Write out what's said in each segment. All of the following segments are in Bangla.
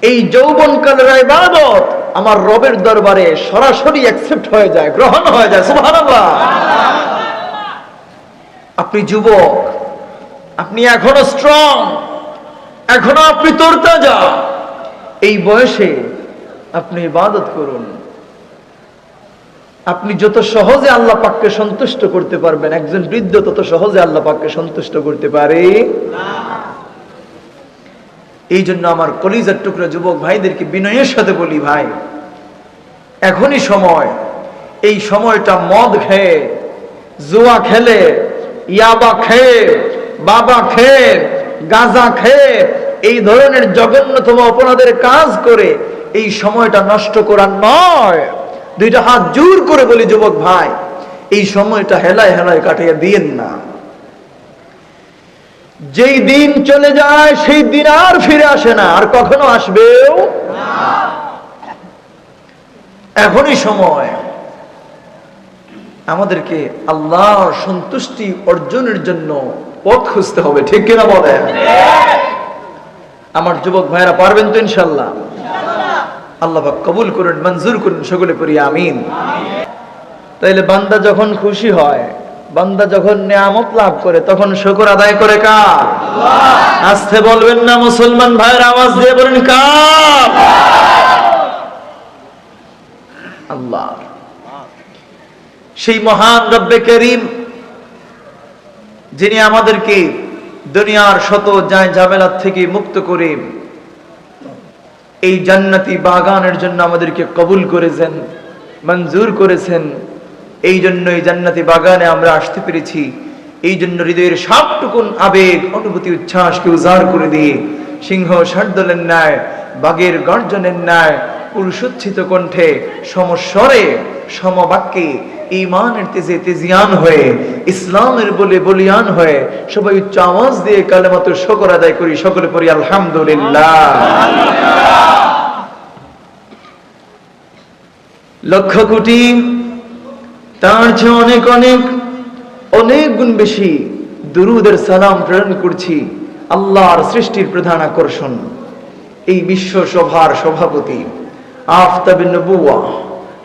এই যৌবনকালের ইবাদত আমার রবের দরবারে সরাসরি অ্যাকসেপ্ট হয়ে যায়, গ্রহণ হয়ে যায়। সুবহানাল্লাহ। আপনি যুবক, আপনি এখনো স্ট্রং, এখনো আপনি তরতাজা, এই বয়সে আপনি ইবাদত করুন। আপনি যত সহজে আল্লাহ পাককে সন্তুষ্ট করতে পারবেন, একজন বৃদ্ধ তত সহজে আল্লাহ পাককে সন্তুষ্ট করতে পারে না। এই জন্য আমার কলিজার টুকরা যুবক ভাইদেরকে বিনয়ের সাথে বলি, ভাই এখনই সময়, এই সময়টা মদ খেয়ে, জুয়া খেলে, ইয়াবা খেয়ে, বাবা খেয়ে, গাঁজা খেয়ে, এই ধরনের জঘন্যতম অপরাধের কাজ করে এই সময়টা নষ্ট করার নয়। দুইটা হাত জোর করে বলি যুবক ভাই, এই সময়টা হেলায় হেলায় কাটিয়ে দিয়েন না। যেই দিন চলে যায় সেই দিন আর ফিরে আসে না, আর কখনো আসবেও না। এখনই সময় আমাদেরকে আল্লাহর সন্তুষ্টি অর্জনের জন্য পথ খুঁজতে হবে, ঠিক কিনা বলেন? আমার যুবক ভাইরা পারবেন তো ইনশাআল্লাহ? আল্লাহ পাক কবুল করুন, মঞ্জুর করুন, সকলে পড়ি আমিন। তাইলে বান্দা যখন খুশি হয়, বান্দা যখন নিয়ামত লাভ করে, তখন শুকর আদায় করে কার? আল্লাহ। আস্তে বলবেন না মুসলমান ভাইয়ের, আওয়াজ দিয়ে বলেন কার? আল্লাহ। সেই মহান রব্বে করিম যিনি আমাদেরকে দুনিয়ার শত ঝামেলা থেকে মুক্ত করে এই জান্নাতি বাগানের জন্য আমাদেরকে কবুল করেছেন, মঞ্জুর করেছেন। এই জন্য এই জান্নাতি বাগানে আমরা আসতে পেরেছি। এই জন্য হৃদয়ের সবটুকুন আবেগ, অনুভূতি, উচ্ছ্বাসকে উজাড় করে দিয়ে সিংহ শার্দুলের ন্যায়, বাঘের গর্জনের ন্যায় পুরুষোচ্ছিত কণ্ঠে, সমস্বরে, সমবাক্যে, ঈমানের তেজে তেজিয়ান হয়ে, ইসলামের বলে বলিয়ান হয়ে সবাই উচ্চ আওয়াজ দিয়ে কালেমাতুর শুকর আদায় করি, সকলে পড়ি আলহামদুলিল্লাহ। লক্ষ কোটি, তার চেয়ে অনেক অনেক অনেক গুণ বেশি দুরুদের সালাম প্রেরণ করছি আল্লাহর সৃষ্টির প্রধান আকর্ষণ, এই বিশ্ব সভার সভাপতি, আফতাবে নবুওয়া,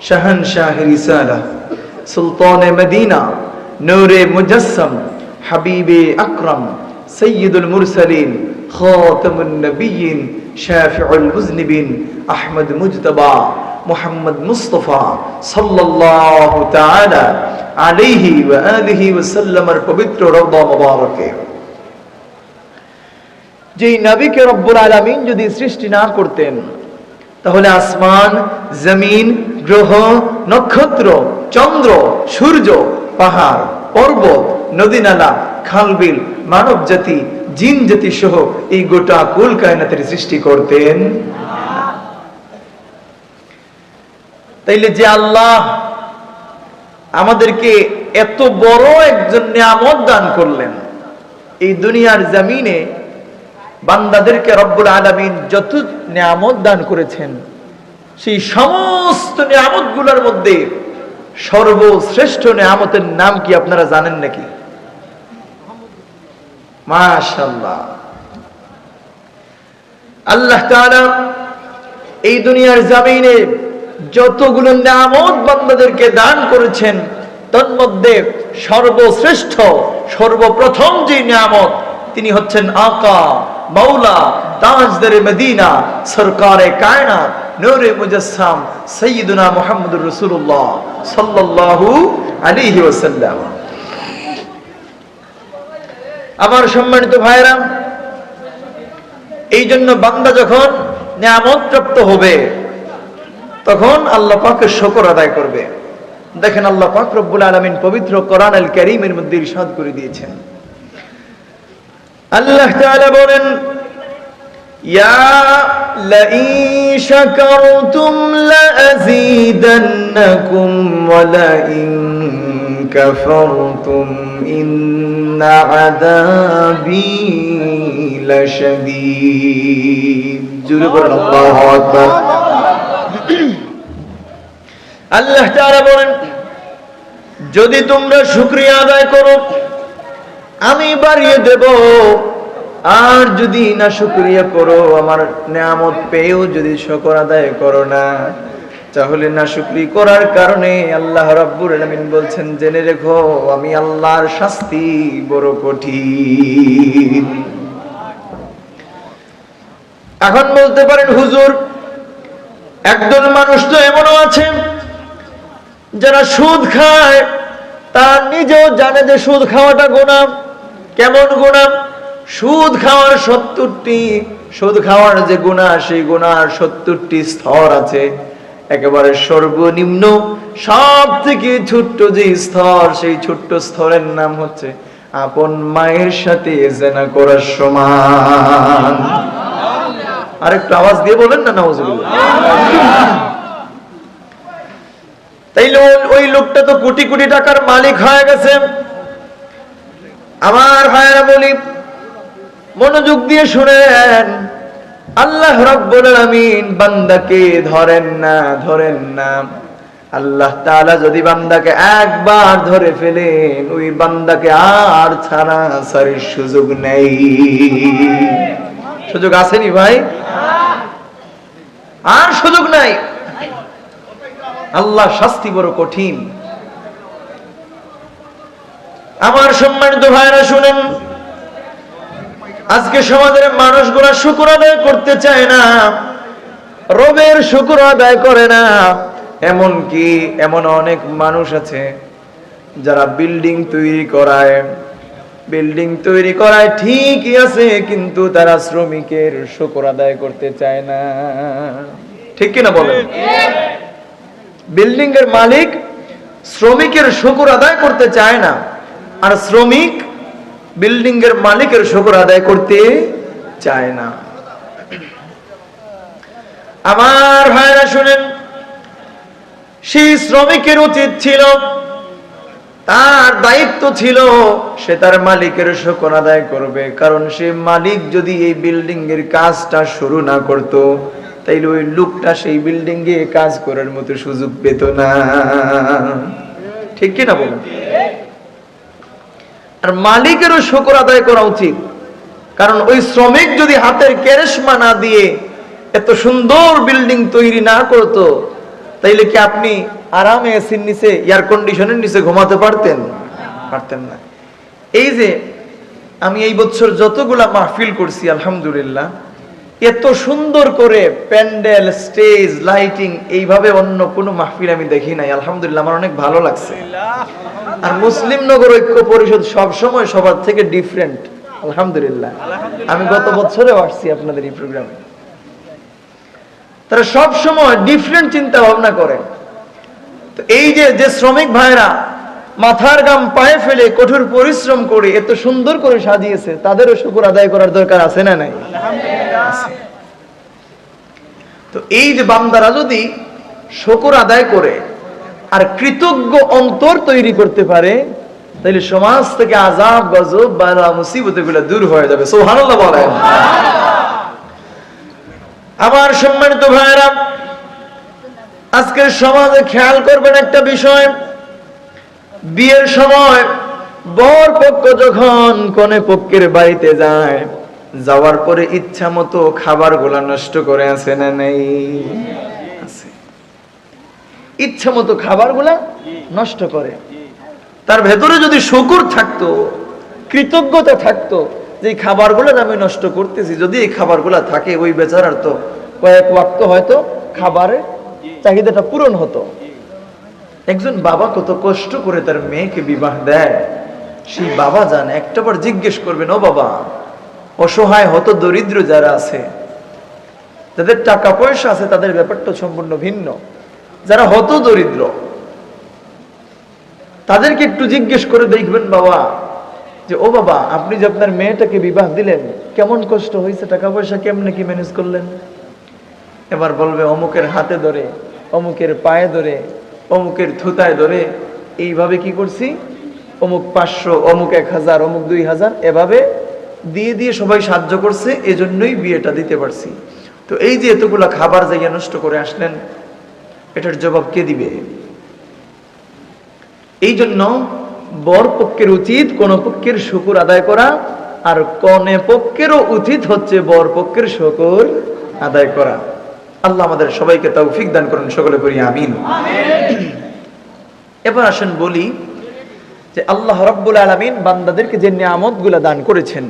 শাহনশাহে রিসালাহ, সুলতানে মদিনা, নূরে মুজাসসাম, হাবিবে আকরাম, সৈয়দুল মুরসালিন, খাতামুন নবিয়্যিন, শাফিউল মুজনিবিন, আহমদ মুজতবা, মুহাম্মদ মুস্তাফা সাল্লাল্লাহু তাআলা আলাইহি ওয়া আলিহি ওয়া সাল্লামের পবিত্র রওজা মুবারকে, যেই নবীকে রব্বুল আলামিন যদি সৃষ্টি না করতেন, তাহলে আসমান, জমিন, গ্রহ, নক্ষত্র, চন্দ্র, সূর্য, পাহাড়, পর্বত, নদী নালা, খালবিল, মানব জাতি, জিন জাতি সহ এই গোটা কুল কায়নাতের সৃষ্টি করতেন। তাইলে যে আল্লাহ আমাদেরকে এত বড় একজন নিয়ামত দান করলেন, এই দুনিয়ার জমিনে বান্দাদেরকে রব্বুল আলামিন যত নিয়ামত দান করেছেন, সেই সমস্ত নিয়ামতগুলোর মধ্যে সর্বশ্রেষ্ঠ নিয়ামতের নাম কি আপনারা জানেন নাকি? মাশাআল্লাহ। আল্লাহ তাআলা এই দুনিয়ার জমিনে যতগুলো নিয়ামত বান্দাদেরকে দান করেছেন, তার মধ্যে সর্বশ্রেষ্ঠ, সর্বপ্রথম যে নিয়ামত, তিনি হচ্ছেন আকা, মাওলা, তাজদারে মদিনা, সরকারে কায়নাত, নূরে মুজাসসাম, সাইয়্যিদুনা মুহাম্মদুর রাসূলুল্লাহ সাল্লাল্লাহু আলাইহি ওয়াসাল্লাম। আমার সম্মানিত ভাইরা, এই জন্য বান্দা যখন নিয়ামত প্রাপ্ত হবে, তখন আল্লাহ পাকের শুকর আদায় করবে। দেখেন আল্লাহ পাক রব্বুল আলামিন পবিত্র কোরআন আল কারীমের মধ্যে ইরশাদ করে দিয়েছেন। আল্লাহ তাআলা বলেন, ইয়া লাইন শাকারতুম লাযীদান্নাকুম ওয়া লাইন কাফারতুম ইন্না আযাবী লাশাদীদ। জোরে বলেন আল্লাহু আকবার। আল্লাহ তাআলা বলেন, যদি তোমরা শুকরিয়া আদায় করো, আমি বাড়িয়ে দেব আর যদি না শুকরিয়া করো, আমার নিয়ামত পেয়েও যদি শুকর আদায় করো না, তাহলে না শুকরি করার কারণে আল্লাহ রাব্বুল আলামিন বলছেন, জেনে রেখো আমি আল্লাহর শাস্তি বড় কঠিন। এখন বলতে পারেন হুজুর, একদল মানুষ তো এমনও আছে যারা সুদ খায়, তার নিজেও জানে যে সুদ খাওয়াটা গুনাহ। কেমন গুনাহ? সুদ খাওয়ার 70টি, সুদ খাওয়ার যে গুনাহ, সেই গুনাহর 70টি স্তর আছে। একেবারে সর্বনিম্ন সব থেকে ছোট্ট যে স্তর, সেই ছোট্ট স্তরের নাম হচ্ছে আপন মায়ের সাথে জিনা করার সমান। আরেকটু আওয়াজ দিয়ে বলেন না নাউজুবিল্লাহ। তাইলে ওই লোকটা তো কোটি কোটি টাকার মালিক হয়ে গেছে। আমার ভাইরা বলি, মনোযোগ দিয়ে শুনেন, আল্লাহ রাব্বুল আলামিন বান্দাকে ধরেন না। আল্লাহ তাআলা যদি বান্দাকে একবার ধরে ফেলেন, ওই বান্দাকে আর ছাড়াছাড়ির সুযোগ নেই। সুযোগ আসেনি ভাই? আর সুযোগ নাই। আল্লাহ শাস্তি বড় কঠিন। আমার সম্মানিত ভাইরা শুনেন, আজকে সমাজের মানুষগুলো শুকর আদায় করতে চায় না, রবের শুকর আদায় করে না। এমনকি এমন অনেক মানুষ আছে যারা বিল্ডিং তৈরি করায় ঠিকই আছে, কিন্তু তারা শ্রমিকের শুকর আদায় করতে চায় না। ঠিক কিনা বলেন? বিল্ডিং এর মালিক শ্রমিকের শুকর আদায় করতে চায় না, আর শ্রমিক বিল্ডিং এর মালিকের শুকর আদায় করতে চায় না। আমার ভাইরা শুনেন, সেই শ্রমিকের উচিত ছিল, তার দায়িত্ব ছিল, সে তার মালিকের শুকর আদায় করবে। কারণ সে মালিক যদি এই বিল্ডিং এর কাজটা শুরু না করত, তাইলে ওই লোকটা সেই বিল্ডিং এ কাজ করার মতো সুযোগ পেত না। ঠিক কিনা বলুন? আর মালিকেরও শুকর আদায় করা উচিত, কারণ ওই শ্রমিক যদি হাতের কেরেশমা না দিয়ে এত সুন্দর বিল্ডিং তৈরি না করতো, তাইলে কি আপনি আরামে এসির নিচে, এয়ার কন্ডিশনের নিচে ঘুমাতে পারতেন না। এই যে আমি এই বছর যতগুলা মাহফিল করছি, আলহামদুলিল্লাহ, এত সুন্দর করে প্যান্ডেল, স্টেজ, লাইটিং এইভাবে অন্য কোনো মাহফিল আমি দেখি নাই। আলহামদুলিল্লাহ, আমার অনেক ভালো লাগছে। আর মুসলিম নগর ঐক্য পরিষদ সব সময় সবার থেকে ডিফারেন্ট। আলহামদুলিল্লাহ, আমি গত বছরেও আসছি আপনাদের এই প্রোগ্রামে। তারা সব সময় ডিফারেন্ট চিন্তা ভাবনা করে। তো এই যে শ্রমিক ভাইরা মাথার গাম পায়ে ফেলে কঠোর পরিশ্রম করে এত সুন্দর করে সাজিয়েছে, তাদেরও শুকর আদায় করার দরকার আছে না নাই? তো এই যে বান্দারা যদি শুকর আদায় করে আর কৃতজ্ঞ অন্তর তৈরি করতে পারে, তাহলে সমাজ থেকে আযাব, গজব, বালা, মুসিবত গুলো দূর হয়ে যাবে। সুবহানাল্লাহ বলেন। আমার সম্মানিত ভাইরা, আজকের সমাজে খেয়াল করবেন একটা বিষয়, বিয়ের সময় বর পক্ষ যখন কনে পক্ষের বাড়িতে যায়, যাওয়ার পরে ইচ্ছা মতো খাবার গুলা নষ্ট করে আছে না নেই? ইচ্ছা মতো খাবার গুলা নষ্ট করে। তার ভেতরে যদি শুকর থাকতো, কৃতজ্ঞতা থাকতো, যে খাবারগুলো আমি নষ্ট করতেছি, যদি এই খাবারগুলা থাকে, ওই বেচারার তো কয়েক ওয়াক্ত হয়তো খাবারের চাহিদাটা পূরণ হতো। একজন বাবা কত কষ্ট করে তার মেয়েকে বিবাহ দেয়, সেই বাবা জান একটাবার জিজ্ঞেস করবেন, ও বাবা, অসহায় হত দরিদ্র যারা আছে, যাদের টাকা পয়সা আছে, তাদের ব্যাপারটা সম্পূর্ণ ভিন্ন। যারা হত দরিদ্র, তাদেরকে একটু জিজ্ঞেস করে দেখবেন বাবা, যে ও বাবা, আপনি যে আপনার মেয়েটাকে বিবাহ দিলেন, কেমন কষ্ট হয়েছে, টাকা পয়সা কেমনে কি ম্যানেজ করলেন? এবার বলবে, অমুকের হাতে ধরে, অমুকের পায়ে ধরে, অমুকের থুতায় ধরে, এইভাবে কি করছি, অমুক 500, অমুক 1000, অমুক 2000, এভাবে দিয়ে দিয়ে সবাই সাহায্য করছে, এজন্যই বিয়েটা দিতে পারছি। তো এই যে এতগুলা খাবার জায়গা নষ্ট করে আসলেন, এটার জবাব কে দিবে? এই জন্য বর পক্ষের উচিত কোন পক্ষের শুকর আদায় করা, আর কনে পক্ষেরও উচিত হচ্ছে বর পক্ষের শুকর আদায় করা। আল্লাহ আমাদের সবাইকে তৌফিক দান করুন, সকলে করি আমিন। এবার আসেন বলি যে আল্লাহ রাব্বুল আলামিন বান্দাদেরকে যে নিয়ামতগুলো দান করেছেন,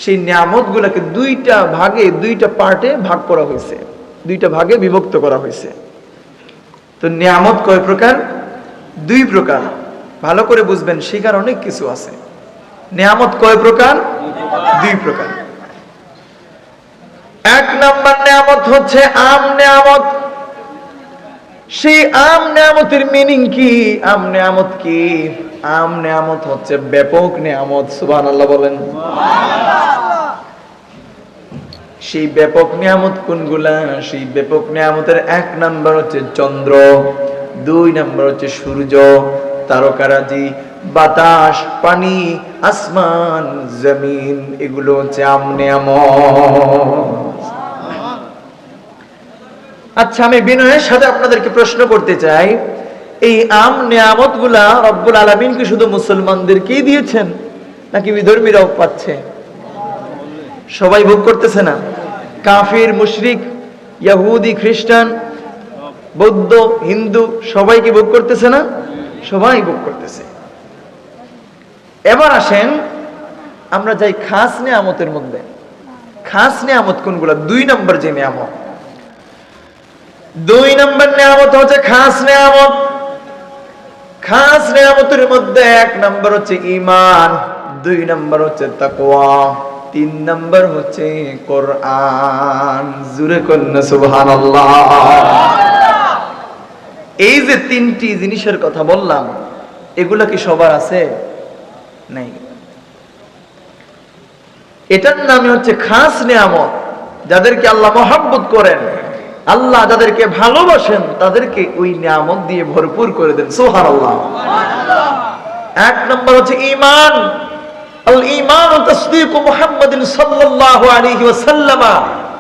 সেই নিয়ামতগুলোকে দুইটা ভাগে, দুইটা পার্টে ভাগ করা হয়েছে, দুইটা ভাগে বিভক্ত করা হয়েছে। তো নিয়ামত কয় প্রকার? দুই প্রকার। ভালো করে বুঝবেন, শিখার অনেক কিছু আছে। নিয়ামত কয় প্রকার? দুই প্রকার। এক নাম্বার নিয়ামত হচ্ছে আম নিয়ামত। সেই আম নিয়ামতের মিনিং কি? আম নিয়ামত কি? আম নিয়ামত হচ্ছে ব্যাপক নিয়ামত। সুবহানাল্লাহ বলেন। সেই ব্যাপক নিয়ামত কোনগুলা? সেই ব্যাপক নিয়ামতের এক নাম্বার হচ্ছে চন্দ্র, দুই নাম্বার হচ্ছে সূর্য, তারকারাজি, বাতাস, পানি, আসমান, জমিন, এগুলো হচ্ছে আম নিয়ামত। আচ্ছা, আমি বিনয়ের সাথে আপনাদেরকে প্রশ্ন করতে চাই, এই আম নিয়ামত গুলা রব্বুল আলামিন কি শুধু মুসলমানদেরকেই দিয়েছেন নাকি বিধর্মীরাও পাচ্ছে? সবাই ভোগ করতেছে না? কাফির, মুশরিক, ইহুদি, খ্রিস্টান, বৌদ্ধ, হিন্দু সবাই কি ভোগ করতেছে না? সবাই ভোগ করতেছে। এবার আসেন আমরা যাই খাস নিয়ামতের মধ্যে। খাস নিয়ামত কোনগুলা? দুই নম্বর যে নিয়ামত, দুই নম্বর নিয়ামত হচ্ছে খাস নিয়ামত। খাস নিয়ামতের মধ্যে এক নম্বর হচ্ছে ঈমান, দুই নম্বর হচ্ছে তাকওয়া, তিন নম্বর হচ্ছে কোরআন। জোরে কন্যা সুবহানাল্লাহ। এই যে তিনটি জিনিসের কথা বললাম, এগুলা কি সবার আছে? নাই। এটার নামই হচ্ছে খাস নিয়ামত। যাদেরকে আল্লাহ মহব্বত করেন, আল্লাহ যাদেরকে ভালোবাসেন, তাদেরকে ওই নিয়ামত দিয়ে ভরপুর করে দেন। সুবহানাল্লাহ। এক নম্বর হচ্ছে ঈমান। আল ঈমান তাসদীকু মুহাম্মাদিন সাল্লাল্লাহু আলাইহি ওয়াসাল্লাম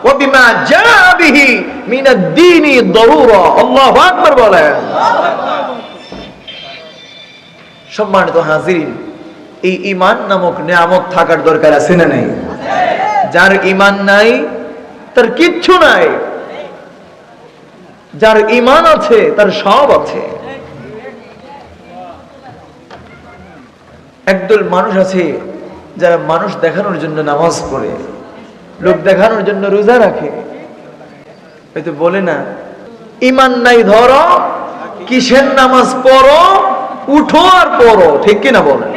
ওয়া বিমা জাআ বিহি মিনাদ দীনি দারুরা। আল্লাহু আকবার বলেন। সম্মানিত হাজিরিন, এই ঈমান নামক নিয়ামত থাকার দরকার আছে না নাই? যার ঈমান নাই তার কিচ্ছু নাই, যার ঈমান আছে তার সব আছে। একদল মানুষ আছে যারা মানুষ দেখানোর জন্য নামাজ পড়ে, লোক দেখানোর জন্য রোজা রাখে। হয়তো বলে না ঈমান নাই ধরো, কিসের নামাজ পড়ো, উঠো আর পড়ো, ঠিক কিনা বলেন?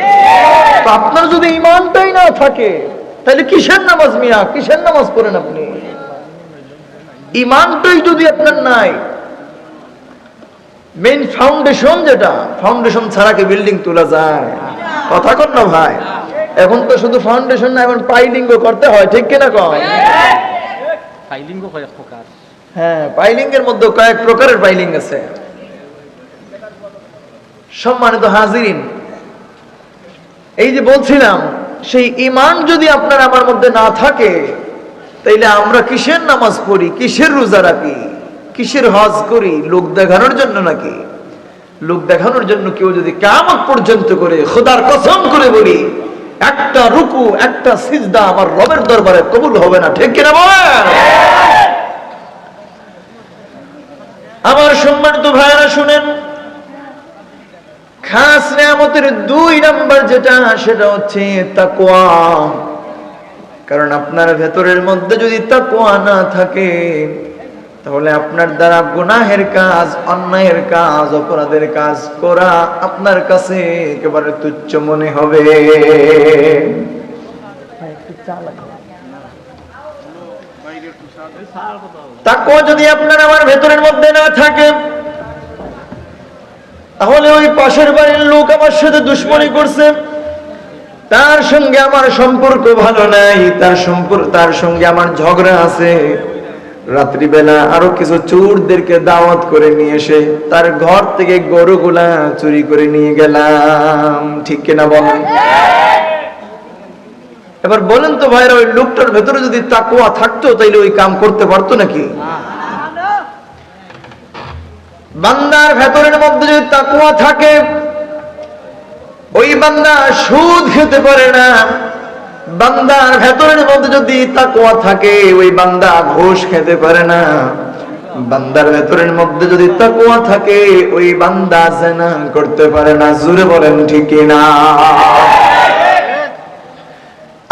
তো আপনার যদি ঈমানটাই না থাকে তাহলে কিসের নামাজ মিয়া, কিসের নামাজ পড়েন আপনি? ঈমানটাই যদি আপনার নাই, মেইন ফাউন্ডেশন, যেটা ফাউন্ডেশন ছাড়া কি বিল্ডিং তোলা যায়? কথা কন না ভাই। এখন তো শুধু ফাউন্ডেশন না, এখন পাইলিংও করতে হয়, ঠিক কিনা কয়? পাইলিংও কয়েক প্রকার। হ্যাঁ, পাইলিং এর মধ্যে কয়েক প্রকারের পাইলিং আছে। সম্মানিত হাজিরিন, এই যে বলছিলাম, সেই ঈমান যদি আপনার আমার মধ্যে না থাকে, তাইলে আমরা কিসের নামাজ পড়ি, কিসের রোজা রাখি, কিসের হজ করি? লোক দেখানোর জন্য নাকি? লোক দেখানোর জন্য কেউ যদি কিয়ামত পর্যন্ত করে, খোদার কসম করে বলি, একটা রুকু, একটা সিজদা আমার রবের দরবারে কবুল হবে না, ঠিক কিনা বলেন? আমার সম্মানিত ভাইরা শুনেন, খাস নিয়ামতের দুই নাম্বার যেটা, সেটা হচ্ছে তাকওয়া। কারণ আপনার ভেতরের মধ্যে যদি তাকওয়া না থাকে, তাহলে আপনার দ্বারা গুনাহের কাজ, অন্যায়ের কাজ, অপরাধের কাজ করা আপনার কাছে একেবারে তুচ্ছ মনে হবে। তাকওয়া যদি আপনার আমার ভেতরের মধ্যে না থাকে, তাহলে ওই পাশের বাড়ির লোক আমার সাথে দুশ্মনী করছে, তার সঙ্গে আমার সম্পর্ক ভালো নাই, তার সঙ্গে আমার ঝগড়া আছে, রাত্রিবেলা আরো কিছু চোরদেরকে দাওয়াত করে নিয়ে এসে তার ঘর থেকে গরুগুলা চুরি করে নিয়ে গেলাম, ঠিক কিনা বলেন? এবার বলেন তো ভাইরা, ওই লোকটার ভেতরে যদি তাকওয়া থাকতো তাইলে ওই কাম করতে পারতো নাকি? বান্দার ভেতরের মধ্যে যদি তাকওয়া থাকে, ওই বান্দা সুদ খেতে পারে না, বান্দার ভেতরের মধ্যে যদি তাকওয়া থাকে, ওই বান্দা ঘুষ খেতে পারে না। বান্দার ভেতরের মধ্যে যদি তাকওয়া থাকে, ওই বান্দা জিনা করতে পারে না। জোরে বলেন ঠিক না?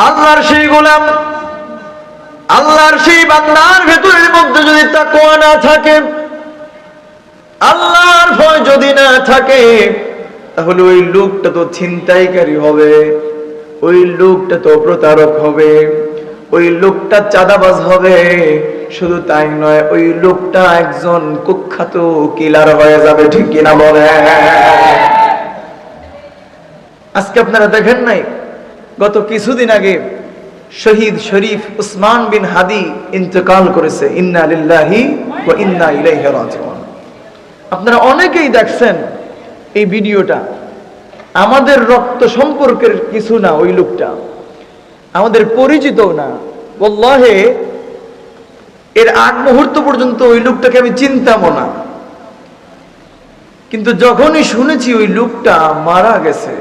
আল্লাহর সেই গোলাম, আল্লাহর সেই বান্দার ভেতরের মধ্যে যদি তাকওয়া না থাকে, আল্লাহর ভয় যদি না থাকে, তাহলে ওই লোকটা তো ছিনতাইকারী হবে, ওই লোকটা তো প্রতারক হবে, ওই লোকটা চাঁদাবাজ হবে। শুধু তাই নয়, ওই লোকটা একজন কুখ্যাত কিলার হয়ে যাবে। ঠিক কিনা বলে? আজকে আপনারা দেখেন নাই, গত কিছুদিন আগে শহীদ শরীফ উসমান বিন হাদি ইন্তেকাল করেছে। ইন্না লিল্লাহি ওয়া ইন্না ইলাইহি রাজিউন। আপনারা অনেকেই দেখছেন এই ভিডিওটা। আমাদের রক্ত সম্পর্কের কিছু না, ওই লোকটা আমাদের পরিচিত না। ওয়াল্লাহি এর আগ মুহূর্ত পর্যন্ত ওই লোকটাকে আমি চিনতামও না, কিন্তু যখনই শুনেছি ওই লোকটা মারা গেছে,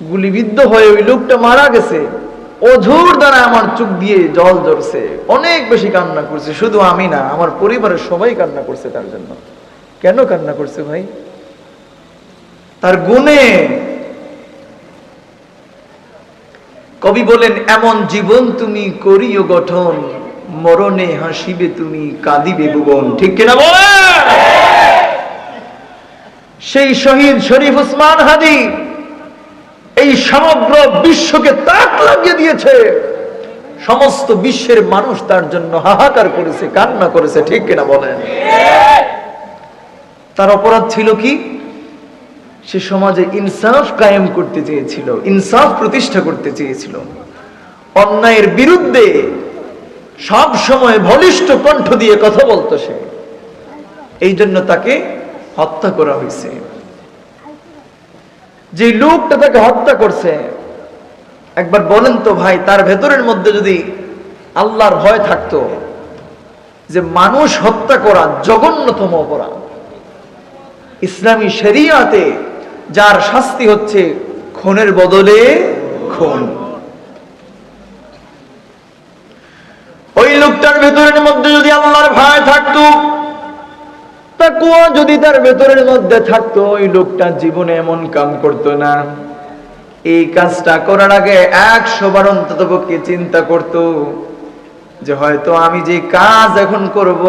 গুলিবিদ্ধ হয়ে ওই লোকটা মারা গেছে, অঝোর দ্বারা আমার চোখ দিয়ে জল ঝরছে। অনেক বেশি কান্না করছে। শুধু আমি না, আমার পরিবারের সবাই কান্না করছে তার জন্য। কেন কান্না করছে ভাই? তার গুণে। কবি বলেন, এমন জীবন তুমি করিও গঠন, মরণে হাসিবে তুমি কাঁদিবে ভুবন। ঠিক কিনা বলে? সেই শহীদ শরীফ উসমান হাদি এই সমগ্র বিশ্বকে তাক লাগিয়ে দিয়েছে। সমস্ত বিশ্বের মানুষ তার জন্য হাহাকার করেছে, কান্না করেছে। ঠিক কিনা বলেন? তার অপরাধ ছিল কি? সে সমাজে ইনসাফ কায়েম করতে চেয়েছিল, ইনসাফ প্রতিষ্ঠা করতে চেয়েছিল। অন্যায়ের বিরুদ্ধে সব সময় বলিষ্ঠ কণ্ঠ দিয়ে কথা বলতো সে। এই জন্য তাকে হত্যা করা হয়েছে। যে লোকটা তাকে হত্যা করছে, একবার বলেন তো ভাই, তার ভেতরের মধ্যে যদি আল্লাহর ভয় থাকতো, যে মানুষ হত্যা করা জঘন্যতম অপরাধ, ইসলামী শরিয়াতে যার শাস্তি হচ্ছে খুনের বদলে খুন, ওই লোকটার ভেতরের মধ্যে যদি আল্লাহর ভয় থাকতো, তাকওয়া যদি তার ভেতরের মধ্যে থাকতো, ওই লোকটা জীবনে এমন কাম করতো না। এই কাজটা করার আগে 100 বার অন্তত পক্ষে চিন্তা করতো যে হয়তো আমি যে কাজ এখন করব,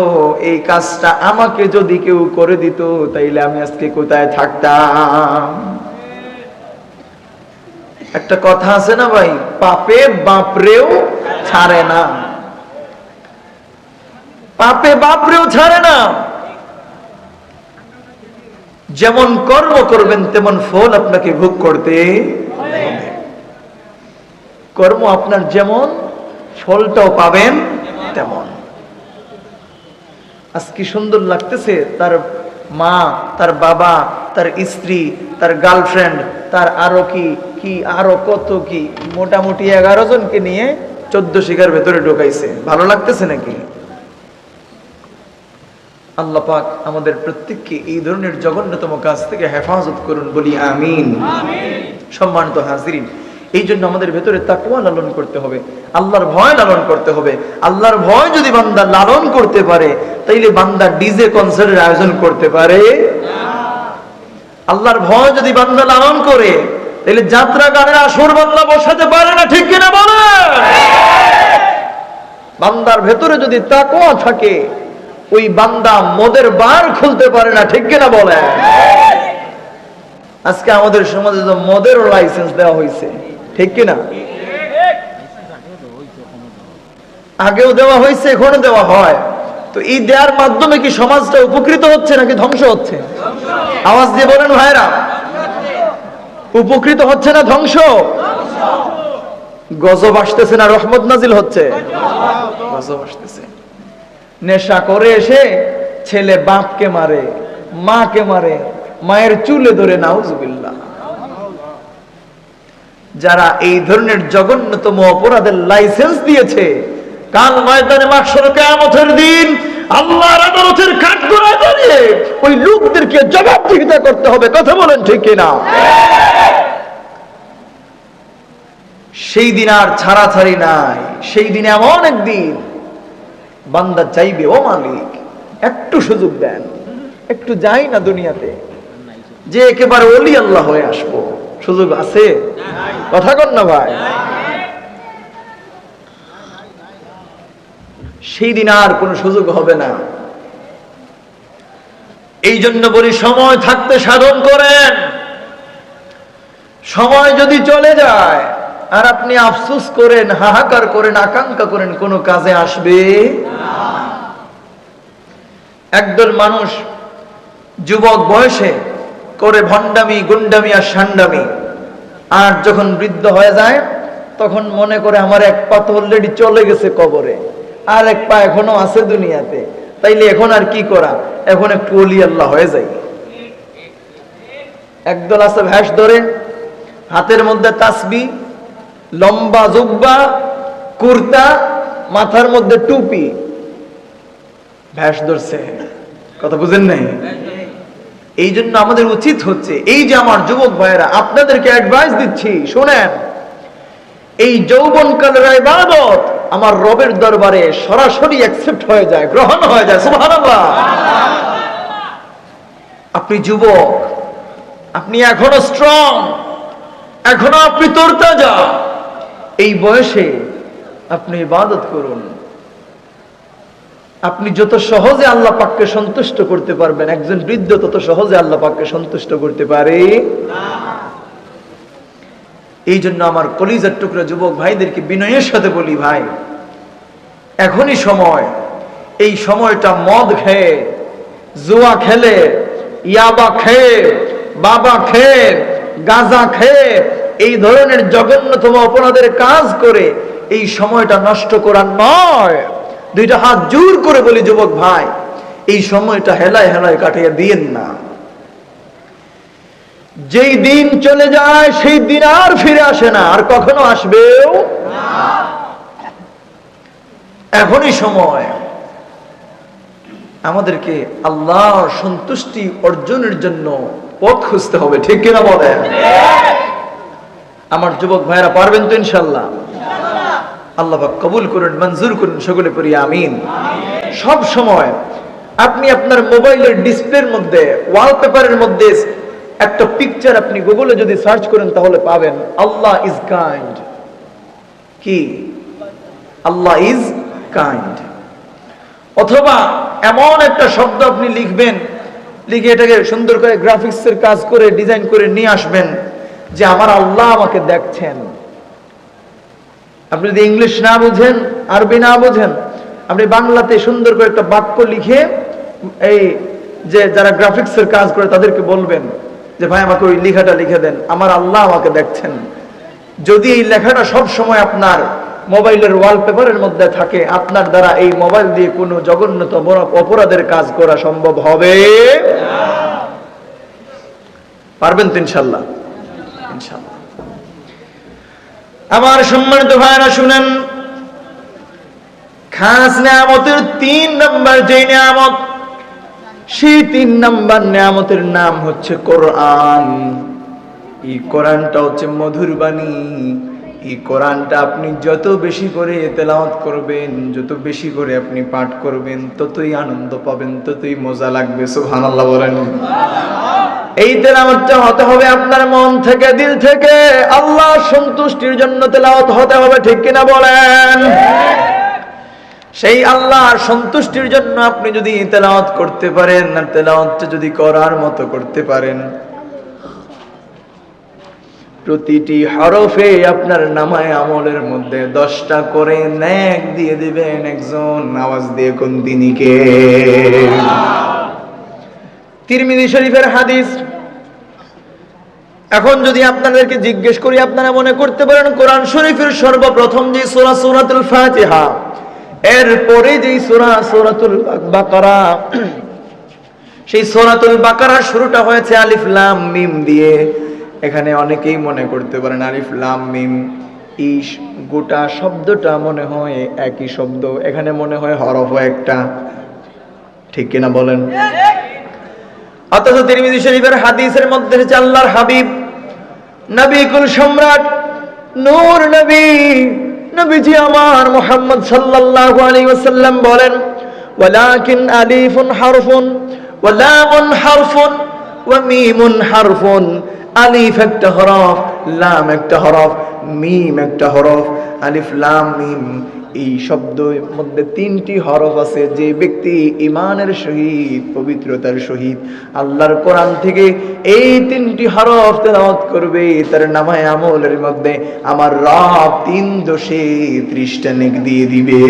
এই কাজটা আমাকে যদি কেউ করে দিত, তাইলে আমি আজকে কোথায় থাকতাম। একটা কথা আছে না ভাই, পাপে বাপরেও ছাড়ে না। পাপে বাপরেও ছাড়ে না। যেমন কর্ম করবেন তেমন ফল আপনাকে ভোগ করতে হবে। কর্ম আপনার যেমন, ফলটাও পাবেন তেমন। আজ কি সুন্দর লাগতেছে, তার মা, তার বাবা, তার স্ত্রী, তার গার্লফ্রেন্ড, তার আরো কি আরো কত কি, মোটামুটি 11 জনকে নিয়ে 14 শিকার ভেতরে ঢোকাইছে। ভালো লাগতেছে নাকি? আল্লাহ পাক আমাদের প্রত্যেককে এই ধরনের জঘন্যতম কাজ থেকে হেফাজত করুন, বলি আমিন। সম্মানিত হাজিরিন, এই জন্য আমাদের ভেতরে তাকওয়া লালন করতে হবে, আল্লাহর ভয় লালন করতে হবে। আল্লাহর ভয় যদি বান্দা লালন করতে পারে, তাইলে বান্দা ডিজে কনসার্টের আয়োজন করতে পারে না। আল্লাহর ভয় যদি বান্দা লালন করে, তাইলে যাত্রা গানের আসর বান্দা বসাতে পারে না। ঠিক কিনা বলেন? বান্দার ভেতরে যদি তাকওয়া থাকে, ওই বান্দা মদের বার খুলতে পারে না। ঠিক কিনা বলেন? আজকে আমাদের সমাজে তো মদেরও লাইসেন্স দেওয়া হয়েছে। ঠিক কিনা? আগেও দেওয়া হয়েছে, এখনো দেওয়া হয়। তো এই দেওয়ার মাধ্যমে কি সমাজটা উপকৃত হচ্ছে নাকি ধ্বংস হচ্ছে? আওয়াজ দিয়ে বলেন ভাইরা, উপকৃত হচ্ছে না ধ্বংস? গজব আসতেছে না রহমত নাজিল হচ্ছে? গজব আসতেছে। নেশা করে এসে ছেলে বাপকে মারে, মাকে মারে, মায়ের চুলে ধরে, নাউজুবিল্লাহ। যারা এই ধরনের জঘন্যতম অপরাধের লাইসেন্স দিয়েছে, কাল ময়দানে মাহশরে কিয়ামতের দিন আল্লাহর আদালতের কাঠগড়ায় দাঁড়িয়ে ওই লোকদেরকে জবাবদিহিতা করতে হবে। কথা বলেন ঠিক কিনা? সেই দিন আর ছাড়াছাড়ি নাই। সেই দিন এমন একদিন বান্দা চাইবে, ও মালিক একটু সুযোগ দেন, একটু যাই না দুনিয়াতে, যে একেবারে ওলি আল্লাহ হয়ে আসবো। সুযোগ আছে? কথা কন না ভাই। সেই দিন আর কোনো সুযোগ হবে না। এই জন্য বলি, সময় থাকতে সাধন করেন। সময় যদি চলে যায় আর আপনি আফসোস করেন, হাহাকার করেন, আকাঙ্ক্ষা করেন, কোনো কাজে আসবে না। একদল মানুষ যুবক বয়সে করে ভণ্ডামি, গুন্ডামি আর শান্ডামি, আর যখন বৃদ্ধ হয়ে যায় তখন মনে করে আমার এক পা তো অলরেডি চলে গেছে কবরে, আর এক পা এখনো আছে দুনিয়াতে, তাইলে এখন আর কি করা, এখন একটু ওলি আল্লাহ হয়ে যাই। একদল আছে ভ্যাস ধরে, হাতের মধ্যে তাসবিহ, লম্বা জুব্বা, কুর্তা, মাথার মধ্যে টুপি, ভ্যাস ধরছে। কথা বুঝেন নাই? এই জন্য আমাদের উচিত হচ্ছে, এই যে আমার যুবক ভাইয়েরা, আপনাদেরকে অ্যাডভাইস দিচ্ছি, শুনেন, এই যৌবনকালের ইবাদত আমার রবের দরবারে সরাসরি অ্যাকসেপ্ট হয়ে যায়, গ্রহণ হয়ে যায়। সুবহানাল্লাহ। আপনি যুবক, আপনি এখনো স্ট্রং, এখনো আপনি তরতাজা, এই বয়সে আপনি ইবাদত করুন। আপনি যত সহজে আল্লাহ পাককে সন্তুষ্ট করতে পারবেন, একজন বৃদ্ধ তত সহজে আল্লাহ পাককে সন্তুষ্ট করতে পারে না। এই জন্য আমার কলিজার টুকরা যুবক ভাইদেরকে বিনয়ের সাথে বলি, ভাই এখনই সময়, এই সময়টা মদ খেয়ে, জুয়া খেলে, ইয়াবা খেয়ে, বাবা খেয়ে, গাঁজা খেয়ে, এই ধরনের জঘন্যতম অপরাধের কাজ করে এই সময়টা নষ্ট করার নয়। দুইটা হাত জোর করে বলি যুবক ভাই, এই সময়টা হেলায় হেলায় কাটিয়ে দিয়েন না। যেই দিন চলে যায় সেই দিন আর ফিরে আসে না, আর কখনো আসবেও না। এখনই সময় আমাদেরকে আল্লাহর সন্তুষ্টি অর্জনের জন্য পথ খুঁজতে হবে, ঠিক কিনা বলেন? আমার যুবক ভাইরা পারবেন তো ইনশাআল্লাহ? আল্লাহ পাক কবুল করুন, মঞ্জুর করুন, সকলে পড়ি আমিন। সব সময় আপনি আপনার মোবাইলের ডিসপ্লের মধ্যে, ওয়ালপেপারের মধ্যে একটা পিকচার আপনি গুগলে যদি সার্চ করেন তাহলে পাবেন, আল্লাহ ইজ কাইন্ড। কি? আল্লাহ ইজ কাইন্ড। অথবা এমন একটা শব্দ আপনি লিখবেন, লিখে এটাকে সুন্দর করে গ্রাফিক্সের কাজ করে ডিজাইন করে নিয়ে আসবেন যে আমার আল্লাহ আমাকে দেখছেন। আপনি যদি ইংলিশ না বুঝেন, আরবি না বুঝেন, আপনি বাংলাতে সুন্দর করে একটা বাক্য লিখে এই যে যারা গ্রাফিক্সের কাজ করে তাদেরকে বলবেন যে ভাই আমাকে ওই লেখাটা লিখে দেন, আমার আল্লাহ আমাকে দেখছেন। যদি এই লেখাটা সব সময় আপনার মোবাইলের ওয়ালপেপারের মধ্যে থাকে, আপনার দ্বারা এই মোবাইল দিয়ে কোনো জঘন্যতম অপরাধের কাজ করা সম্ভব হবে না। পারবেন তো ইনশাআল্লাহ? ইনশাআল্লাহ। আমার সম্মানিত ভাইরা শুনেন, খাস নিয়ামতের 3 নাম্বার যে নিয়ামত, সেই 3 নাম্বার নিয়ামতের নাম হচ্ছে কোরআন। এই কোরআনটা হচ্ছে মধুর বাণী। এই কোরআনটা আপনি যত বেশি করে তেলাওয়াত করবেন, যত বেশি করে আপনি পাঠ করবেন, ততই আনন্দ পাবেন, ততই মজা লাগবে। সুবহানাল্লাহ বলেন। এই তেলাওয়াতটা হতে হবে আপনার মন থেকে, দিল থেকে, আল্লাহর সন্তুষ্টির জন্য তেলাওয়াত হতে হবে, ঠিক কিনা বলেন? সেই আল্লাহর সন্তুষ্টির জন্য আপনি যদি তেলাওয়াত করতে পারেন, না তেলাওয়াতটা যদি করার মতো করতে পারেন, প্রতিটি হরফে আপনার নামায়ে আমলের মধ্যে 10টা করে নেক দিয়ে দিবেন একজন। আওয়াজ দিয়ে কোন তিনি কে? তিরমিজি শরীফের হাদিস। এখন যদি আপনাদেরকে জিজ্ঞেস করি, আপনারা মনে করতে পারেন কোরআন শরীফের সর্বপ্রথম যে সূরা, সূরাতুল ফাতিহা, এরপরে যে সূরা, সূরাতুল বাকারা, সেই সূরাতুল বাকারার শুরুটা হয়েছে আলিফ লাম মিম দিয়ে। এখানে অনেকেই মনে করতে পারেন আলিফ লাম মিম এই গোটা শব্দটা মনে হয় একই শব্দ, এখানে মনে হয় হরফ একটা, ঠিক কিনা বলেন? অথচ তিরমিজি শরীফের হাদিসের মধ্যে আল্লাহর হাবিব, নবী কুল সম্রাট নূর নবী, নবীজি আমার মুহাম্মদ সাল্লাল্লাহু আলাইহি ওয়াসাল্লাম বলেন, ওয়ালাকিন আলিফুন হারফুন ওয়া লামুন হারফুন ওয়া মিমুন হারফুন। আলিফ একটা হরফ, লাম একটা হরফ, মিম একটা হরফ। আলিফ লাম মিম এই শব্দের মধ্যে তিনটি হরফ আছে। যে ব্যক্তি ঈমানের সহিত, পবিত্রতার সহিত আল্লাহর কোরআন থেকে এই তিনটি হরফ তেলাওয়াত করবে, তার নামায়ে আমলের মধ্যে আমার রব 3 দোষে 30টা নেক দিয়ে দিবে।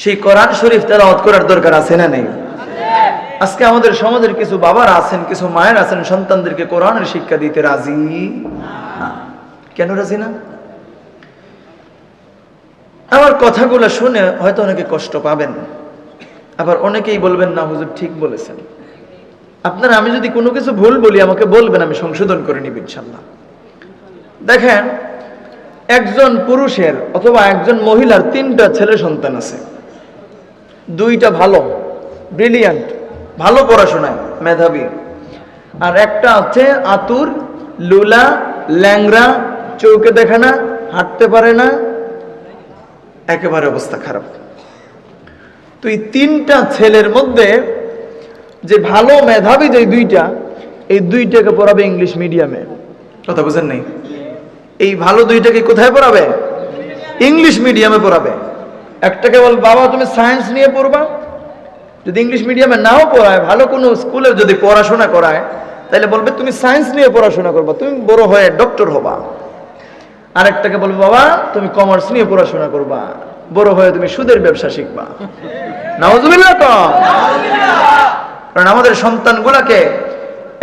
সেই কোরআন শরীফ তেলাওয়াত করার দরকার আছে না নেই? আজকে আমাদের সমাজের কিছু বাবারা আছেন, কিছু মায়ের আছেন, সন্তানদেরকে কোরআনের শিক্ষা দিতে রাজি না। কেন রাজি না? আমার কথাগুলো শুনে হয়তো অনেকে কষ্ট পাবেন, আবার অনেকেই বলবেন না হুজুর ঠিক বলেছেন। আপনারা, আমি যদি কোনো কিছু ভুল বলি আমাকে বলবেন, আমি সংশোধন করে নিব ইনশাআল্লাহ। দেখেন, একজন পুরুষের অথবা একজন মহিলার 3টা ছেলে সন্তান আছে। 2টা ভালো, ব্রিলিয়ান্ট, ভালো পড়াশোনায় মেধাবী, আর একটা আছে আতুর, লুলা, ল্যাংরা, চৌকে দেখে না, হাঁটতে পারে না, একেবারে অবস্থা খারাপ। তো এই 3টা ছেলের মধ্যে যে ভালো মেধাবী যে 2টা, এই 2টাকে পড়াবে ইংলিশ মিডিয়ামে। কথা বুঝেন নাই? এই ভালো 2টাকে কোথায় পড়াবে? ইংলিশ মিডিয়ামে পড়াবে। একটাকে বল বাবা তুমি সায়েন্স নিয়ে পড়বা, যদি ইংলিশ মিডিয়ামে নাও পড়ায়, ভালো কোনো স্কুলে যদি পড়াশোনা করায়, তাহলে বলবে তুমি সায়েন্স নিয়ে পড়াশোনা করবা, তুমি বড় হয়ে ডক্টর হবা। আরেকটাকে বলবে বাবা তুমি কমার্স নিয়ে পড়াশোনা করবা, বড় হয়ে তুমি সুদের ব্যবসা শিখবা। নাউজুবিল্লাহ। কারণ আমাদের সন্তানগুলাকে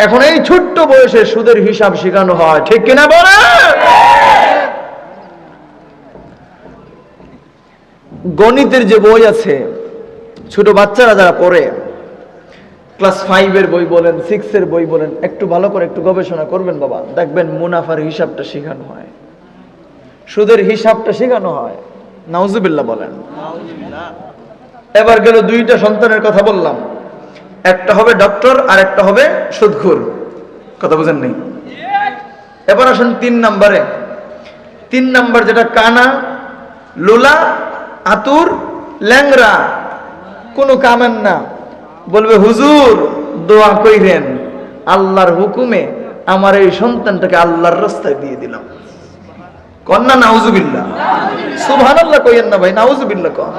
এখন এই ছোট্ট বয়সে সুদের হিসাব শেখানো হয়, ঠিক কিনা বলে? গণিতের যে বই আছে, ছোট বাচ্চারা যারা পড়ে, ক্লাস 5-এর বই বলেন, 6-এর বই বলেন, একটু ভালো করে একটু গবেষণা করবেন বাবা, দেখবেন মুনাফার হিসাবটা শেখানো হয়, সুদের হিসাবটা শেখানো হয়। নাউজুবিল্লাহ বলেন। এবার গেল 2টা সন্তানের কথা বললাম, একটা হবে ডক্টর আর একটা হবে সুদখোর। কথা বুঝেন নাই? এবার আসেন 3 নম্বরে। 3 নম্বর যেটা কানা, লোলা, আতুর, ল্যাংরা, কোনো কামেন না, বলবে হুজুর দোয়া কইরেন, আল্লাহর হুকুমে আমার এই সন্তানটাকে আল্লাহর রাস্তায় দিয়ে দিলাম। কন্যা নাউজুবিল্লাহ, সুবহানাল্লাহ কইেন না ভাই, নাউজুবিল্লাহ কন।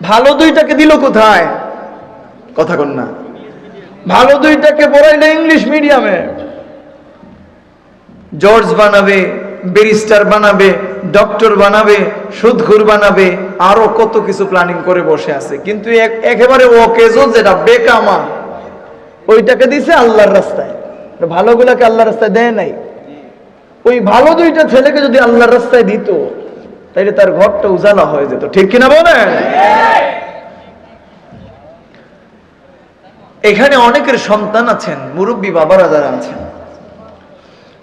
ভালো 2টাকে দিল কোথায়? কথা কন না। ভালো 2টাকে পড়াইলে ইংলিশ মিডিয়ামে। জর্জ বানাবে, ব্যারিস্টার বানাবে, ডক্টর বানাবে, সুদখোর বানাবে, আরো কত কিছু প্ল্যানিং করে বসে আছে। কিন্তু একেবারে ওকেজো যেটা বেকামা, ওইটাকে দিছে আল্লাহর রাস্তায়। ভালোগুলাকে আল্লাহর রাস্তায় দেয় নাই। ওই ভালো 2টা ছেলেকে যদি আল্লাহর রাস্তায় দিত, তাইলে তার ঘরটা উজালা হয়ে যেত, ঠিক কিনা বলেন? এখানে অনেকের সন্তান আছেন, মুরব্বী বাবারা যারা আছেন,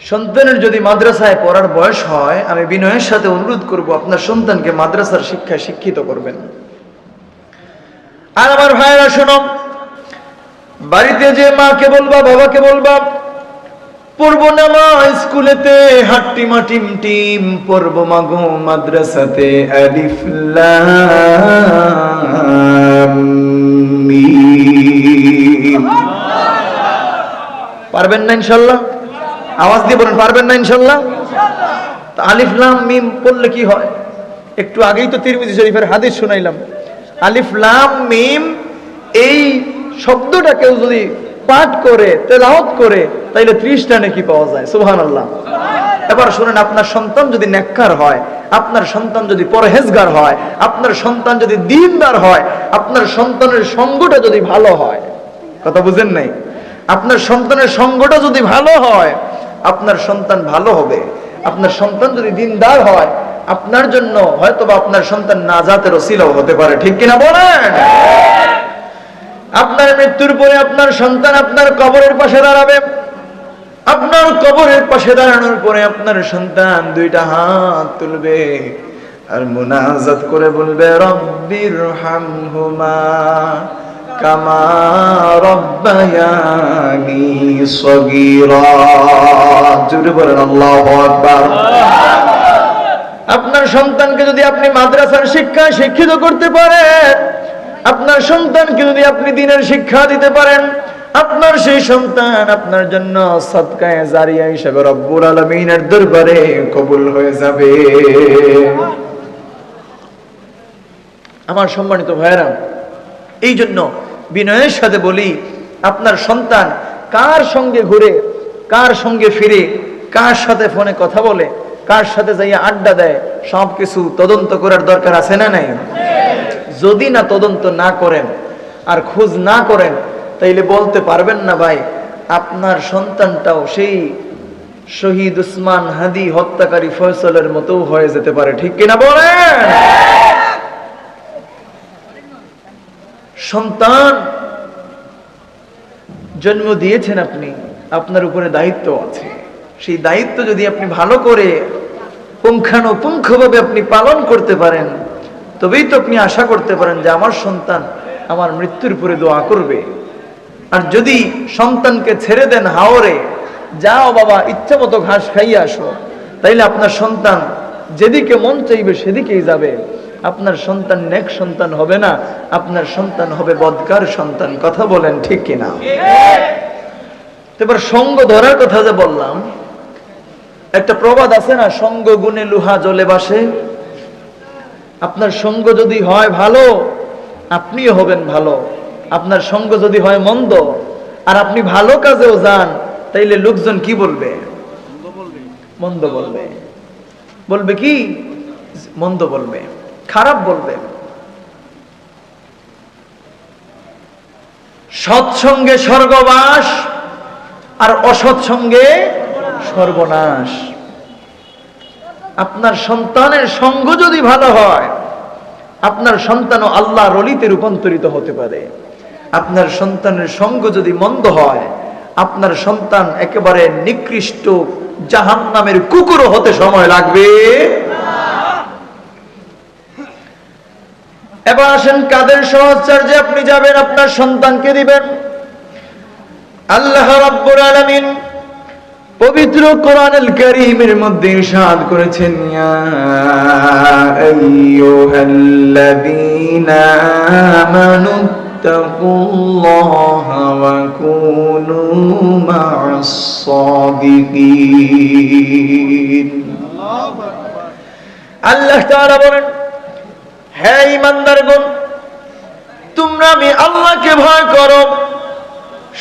সন্তানের যদি মাদ্রাসায় পড়ার বয়স হয়, আমি বিনয়ের সাথে অনুরোধ করব আপনার সন্তানকে মাদ্রাসার শিক্ষায় শিক্ষিত করবেন। আর আমার ভাইরা শোনো, বাড়িতে যে মাকে বলবা, বাবাকে বলবা, পড়বো না মা স্কুলেতে হাট্টিমা টিম টিম, পড়বো মাগো মাদ্রাসাতে আলিফ লাম মিম। পারবেন না ইনশাআল্লাহ? আওয়াজ দিয়ে বলেন পারবেন না ইনশাআল্লাহ? তো আলিফ লাম মিম পড়লে কি হয়? একটু আগেই তো তিরমিজি শরীফের হাদিস শুনাইলাম। আলিফ লাম মিম এই শব্দটা কেউ যদি পাঠ করে, তেলাওয়াত করে, তাইলে 30টা নেকি পাওয়া যায়। সুবহানাল্লাহ। এবার শুনেন, আপনার সন্তান যদি নেককার হয়, আপনার সন্তান যদি পরহেজগার হয়, আপনার সন্তান যদি দ্বীনদার হয়, আপনার সন্তানের সঙ্গটা যদি ভালো হয়, কথা বুঝেন নাই? আপনার সন্তানের সঙ্গটা যদি ভালো হয়, আপনার সন্তান ভালো হবে। আপনার সন্তান যদি দ্বীনদার হয়, আপনার জন্য হয়তোবা আপনার সন্তান নাজাতের ওসিলাও হতে পারে, ঠিক কিনা বলেন? আপনার মৃত্যুর পরে আপনার সন্তান আপনার কবরের পাশে দাঁড়াবে। আপনার কবরের পাশে দাঁড়ানোর পরে আপনার সন্তান 2টা হাত তুলবে আর মুনাজাত করে বলবে রব্বির হামহুমা কামা রাব্বায়ানি সগীরা। জোরে বলেন আল্লাহু আকবার। আপনার সন্তানকে যদি আপনি মাদ্রাসার শিক্ষায় শিক্ষিত করতে পারেন, আপনার সন্তানকে যদি আপনি দ্বীনের শিক্ষা দিতে পারেন, আপনার সেই সন্তান আপনার জন্য সাদকায়ে জারিয়া হিসেবে রব্বুল আলামিনের দরবারে কবুল হয়ে যাবে। আমার সম্মানিত ভাইয়েরা, এই জন্য বিনয়ের সাথে বলি, আপনার সন্তান কার সঙ্গে ঘুরে, কার সঙ্গে ফিরে, কার সাথে ফোনে কথা বলে, কার সাথে যাইয়া আড্ডা দেয়, সবকিছু তদন্ত করার দরকার আছে না নাই? যদি না তদন্ত না করেন আর খোঁজ না করেন, তাইলে বলতে পারবেন না ভাই আপনার সন্তানটাও সেই শহীদ উসমান হাদি হত্যাকারী ফয়সলের মতো হয়ে যেতে পারে। ঠিক কিনা বলেন? সন্তান জন্ম দিয়েছেন আপনি, আপনার উপরে দায়িত্ব আছে। সেই দায়িত্ব যদি আপনি ভালো করে পুঙ্খানুপুঙ্খভাবে আপনি পালন করতে পারেন, তবেই তো আপনি আশা করতে পারেন যে আমার সন্তান আমার মৃত্যুর পরে দোয়া করবে। আর যদি সন্তানকে ছেড়ে দেন হাওরে, যাও বাবা ইচ্ছা মতো ঘাস খাইয়ে আসো, তাইলে আপনার সন্তান যেদিকে মন চাইবে সেদিকেই যাবে। আপনার সন্তান নেক সন্তান হবে না, আপনার সন্তান হবে বদকার সন্তান। কথা বলেন ঠিক কিনা? এবার সঙ্গ ধরার কথা যে বললাম, একটা প্রবাদ আছে না, সঙ্গ গুণে লোহা জ্বলে বাসে। আপনার সঙ্গ যদি হয় ভালো, আপনিও হবেন ভালো। আপনার সঙ্গ যদি হয় মন্দ আর আপনি ভালো কাজেও যান, তাইলে লোকজন কি বলবে? মন্দ বলবে। বলবে কি? মন্দ বলবে, খারাপ বলবে। সৎসঙ্গে স্বর্গবাস আর অসৎসঙ্গে সর্বনাশ। আপনার সন্তানের সঙ্গ যদি ভালো হয়, আপনার সন্তানও আল্লাহর ওলিতে রূপান্তরিত হতে পারে। আপনার সন্তানের সঙ্গ যদি মন্দ হয়, আপনার সন্তান একেবারে নিকৃষ্ট জাহান্নামের কুকুরও হতে সময় লাগবে। এবার আসেন কাদের সহচর্যে আপনি যাবেন, আপনার সন্তানকে দিবেন। আল্লাহ রাব্বুল আলামিন পবিত্র কোরআনুল কারীমের মধ্যে ইরশাদ করেছেন, ইয়া আইয়ুহাল্লাযীনা আমানু তাকুল্লাহা ওয়া কুনু মা'আস সাদিকিন। আল্লাহ তাআলা বলেন, হে ঈমানদারগণ, তোমরা আমি আল্লাহকে ভয় করো।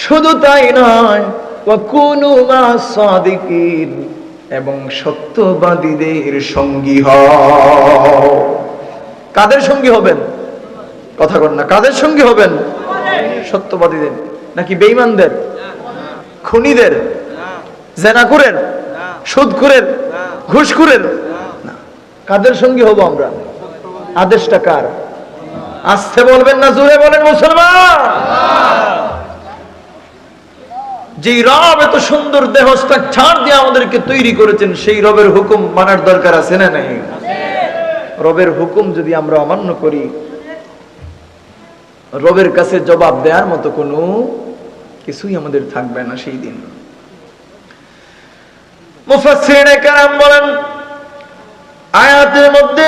শুধু তাই নয়, ওয়া কুনু মা'আস সাদিকিন, এবং সত্যবাদীদের সঙ্গী হও। কাদের সঙ্গী হবেন? কথা বলেন না, কাদের সঙ্গী হবেন? সত্যবাদীদের নাকি বেঈমানদের, খুনীদের, জেনাখোরের, সুদখোরের, ঘুষখোরের? না। কাদের সঙ্গী হব আমরা? আদেশটা কার? আস্তে বলবেন না জোরে বলেন মুসলমান। যেই রব এত সুন্দর দেহ স্ট্রাকচার দিয়ে আমাদেরকে তৈরি করেছেন, সেই রবের হুকুম মানার দরকার আছে না নাই? রবের হুকুম যদি আমরা অমান্য করি, রবের কাছে জবাব দেওয়ার মতো কোনো কিছুই আমাদের থাকবে না সেই দিন। মুফাসসিরিনে কেরাম বলেন, আয়াতের মধ্যে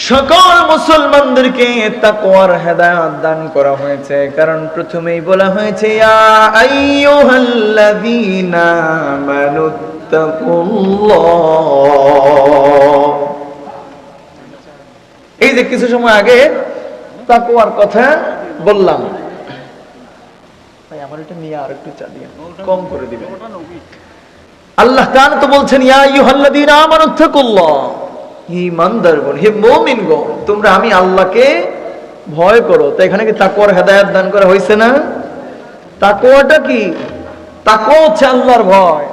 সকল মুসলমানদেরকে তাকওয়ার হেদায়েত দান করা হয়েছে, কারণ প্রথমেই বলা হয়েছে, ইয়া আইয়ুহাল্লাযীনা আমানুত্তাকুল্লাহ। এই যে কিছু সময় আগে তাকওয়ার কথা বললাম, ভাই আমার এটা নিয়ে আর একটু চালিয়ে কম করে দিবেন। আল্লাহ তাআলা তো বলছেন, ইয়া আইয়ুহাল্লাযীনা আমানুত্তাকুল্লাহ, ঈমানদারগণ, হে মুমিনগণ, তোমরা আমি আল্লাহকে ভয় করো। তো এখানে কি তাকওয়ার হেদায়েত দান করা হয়েছে না? তাকওয়াটা কি? তাকওয়া হচ্ছে আল্লাহর ভয়,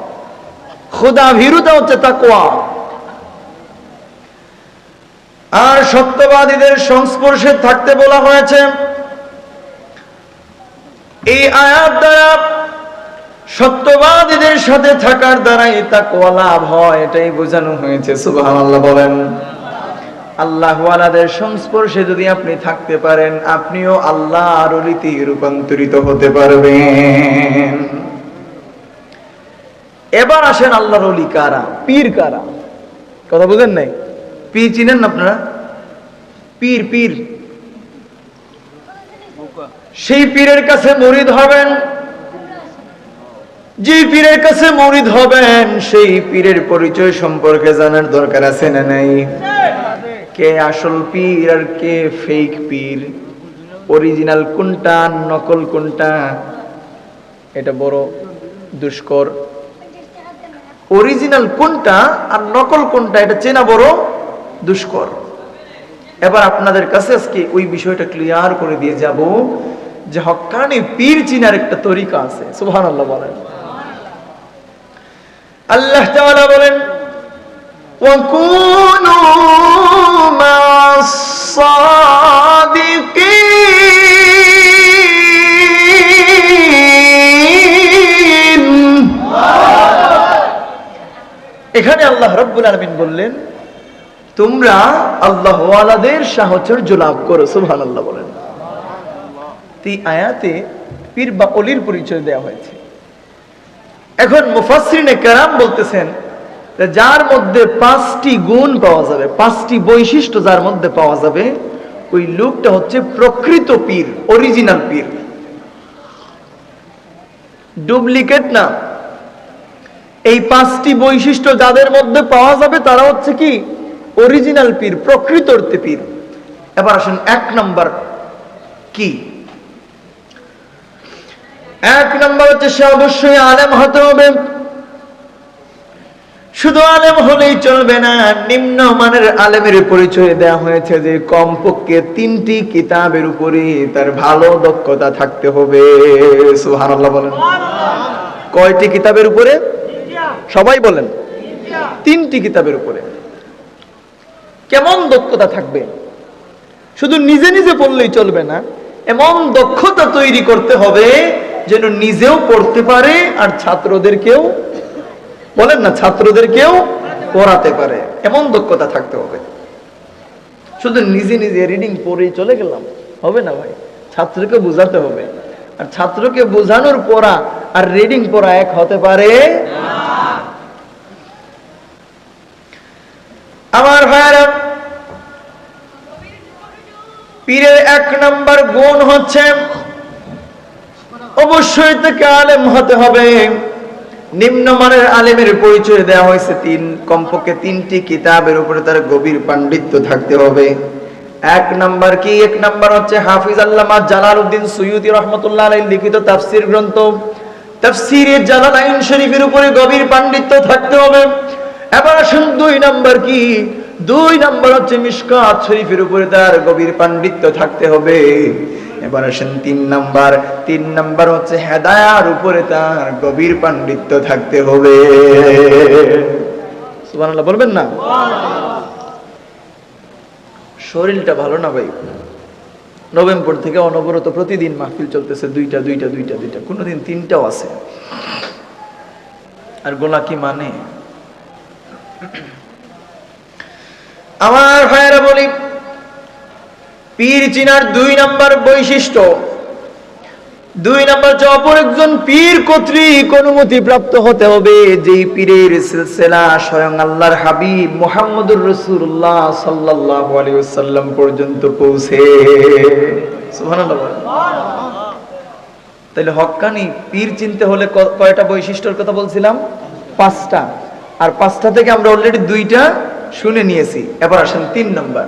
খোদা ভীরুতা হচ্ছে তাকওয়া। আর সত্যবাদীদের সংস্পর্শে থাকতে বলা হয়েছে। এই আয়াত দ্বারা সত্যবাদীদের সাথে থাকার দ্বারাই তাকওয়া লাভ হয়, এটাই বোঝানো হয়েছে। সুবহানাল্লাহ বলেন। আল্লাহওয়ালাদের সংস্পর্শে যদি আপনি থাকতে পারেন, আপনিও আল্লাহর অলিতে রূপান্তরিত হতে পারবেন। এবার আসেন আল্লাহর অলি কারা, পীর কারা। কথা বুঝেন নাই? পীর চিনেন না আপনারা? পীর পীর সেই পীরের কাছে মুরিদ হবেন। যে পীরের কাছে মুরিদ হবেন সেই পীরের পরিচয় সম্পর্কে জানার দরকার আছে না নাই? কে আসল পীর আর কে ফেক পীর, অরিজিনাল কোনটা নকল কোনটা, এটা বড় দুষ্কর। অরিজিনাল কোনটা আর নকল কোনটা এটা চেনা বড় দুষ্কর। এবার আপনাদের কাছে আজকে ওই বিষয়টা ক্লিয়ার করে দিয়ে যাব যে হক্কানি পীর চিনার একটা তরিকা আছে। সুবহানাল্লাহ বলেন। আল্লাহ তাআলা বলেন, ওয়াকুনু মা'আস সাদিকিন। এখানে আল্লাহ রাব্বুল আলামিন বললেন, তোমরা আল্লাহওয়ালাদের সাহচর্য লাভ করো। সুবহানাল্লাহ বলেন। এই আয়াতে পীর বা অলির পরিচয় দেওয়া হয়েছে। এখন মুফাসসিরিনে কেরাম বলতেছেন যার মধ্যে 5টি গুণ পাওয়া যাবে, 5টি বৈশিষ্ট্য যার মধ্যে পাওয়া যাবে, ওই লোকটা হচ্ছে প্রকৃত পীর, অরিজিনাল পীর, ডুপ্লিকেট না। এই 5টি বৈশিষ্ট্য যাদের মধ্যে পাওয়া যাবে তারা হচ্ছে কি অরিজিনাল পীর, প্রকৃত অর্থে পীর। এবার আসেন 1 নাম্বার কি? 1 নাম্বার হচ্ছে সে অবশ্যই আলেম হতে হবে। শুধু আলেম হলেই চলবে না, নিম্ন মানের আলেমের পরিচয় দেওয়া হয়েছে যে কমপক্ষে 3টি কিতাবের উপরে তার ভালো দক্ষতা থাকতে হবে। সুবহানাল্লাহ বলেন। কয়টি কিতাবের উপরে? সবাই বলেন। 3টি কিতাবের উপরে। কেমন দক্ষতা থাকবে? শুধু নিজে নিজে পড়লেই চলবে না, এমন দক্ষতা তৈরি করতে হবে যেন নিজেও পড়তে পারে আর ছাত্রদেরকেও, বলেন না, ছাত্রদেরকেও পড়াতে পারে। এমন দক্ষতা থাকতে হবে। শুধু নিজে নিজে রিডিং পড়েই চলে গেলাম হবে না ভাই, ছাত্রকে বোঝাতে হবে। আর ছাত্রকে বোঝানোর পড়া আর রিডিং পড়া এক হতে পারে না। আমার ভাইরা, পীরের 1 নাম্বার গুণ হচ্ছে অবশ্যই তাকে আলেম হতে হবে। নিম্নমানের আলেমের পরিচয় দেওয়া হয়েছে কমপক্ষে 3টি কিতাবের উপরে তার গভীর পাণ্ডিত্য থাকতে হবে। 1 নাম্বার কি? 1 নাম্বার হচ্ছে হাফিজ আল্লামা জালালউদ্দিন সুয়ুতী রাহমাতুল্লাহ আলাইহি লিখিত তাফসীর গ্রন্থ তাফসীরে জালালাইন শরীফের উপরে গভীর পাণ্ডিত্য থাকতে হবে। এবার আসুন 2 নাম্বার কি? 2 নাম্বার হচ্ছে মিশকাত শরীফের উপরে তার গভীর পাণ্ডিত্য থাকতে হবে। এবার আসেন 3 নাম্বার। 3 নাম্বার হচ্ছে হেদায়ার উপরে তার গভীর পাণ্ডিত্য থাকতে হবে। সুবহানাল্লাহ বলবেন না? শরীরটা ভালো না ভাই। নভেম্বর থেকে অনবরত প্রতিদিন মাহফিল চলতেছে, 2টা, কোনোদিন 3টাও আছে। আর গোলা কি মানে? আমার ভাইয়েরা বলি, পীর চিনার 2 নাম্বার বৈশিষ্ট্য, 2 নাম্বার যে অপর একজন পীর কর্তৃক অনুমতি প্রাপ্ত হতে হবে, যেই পীরের সিলসিলা স্বয়ং আল্লাহর হাবিব মুহাম্মদুর রাসূলুল্লাহ সাল্লাল্লাহু আলাইহি ওয়াসাল্লাম পর্যন্ত পৌঁছে। সুবহানাল্লাহ। তাহলে হক্কানি পীর চিনতে হলে কয়টা বৈশিষ্ট্যের কথা বলছিলাম? 5টা। আর 5টা থেকে আমরা অলরেডি 2টা শুনে নিয়েছি। এবার আসেন 3 নাম্বার।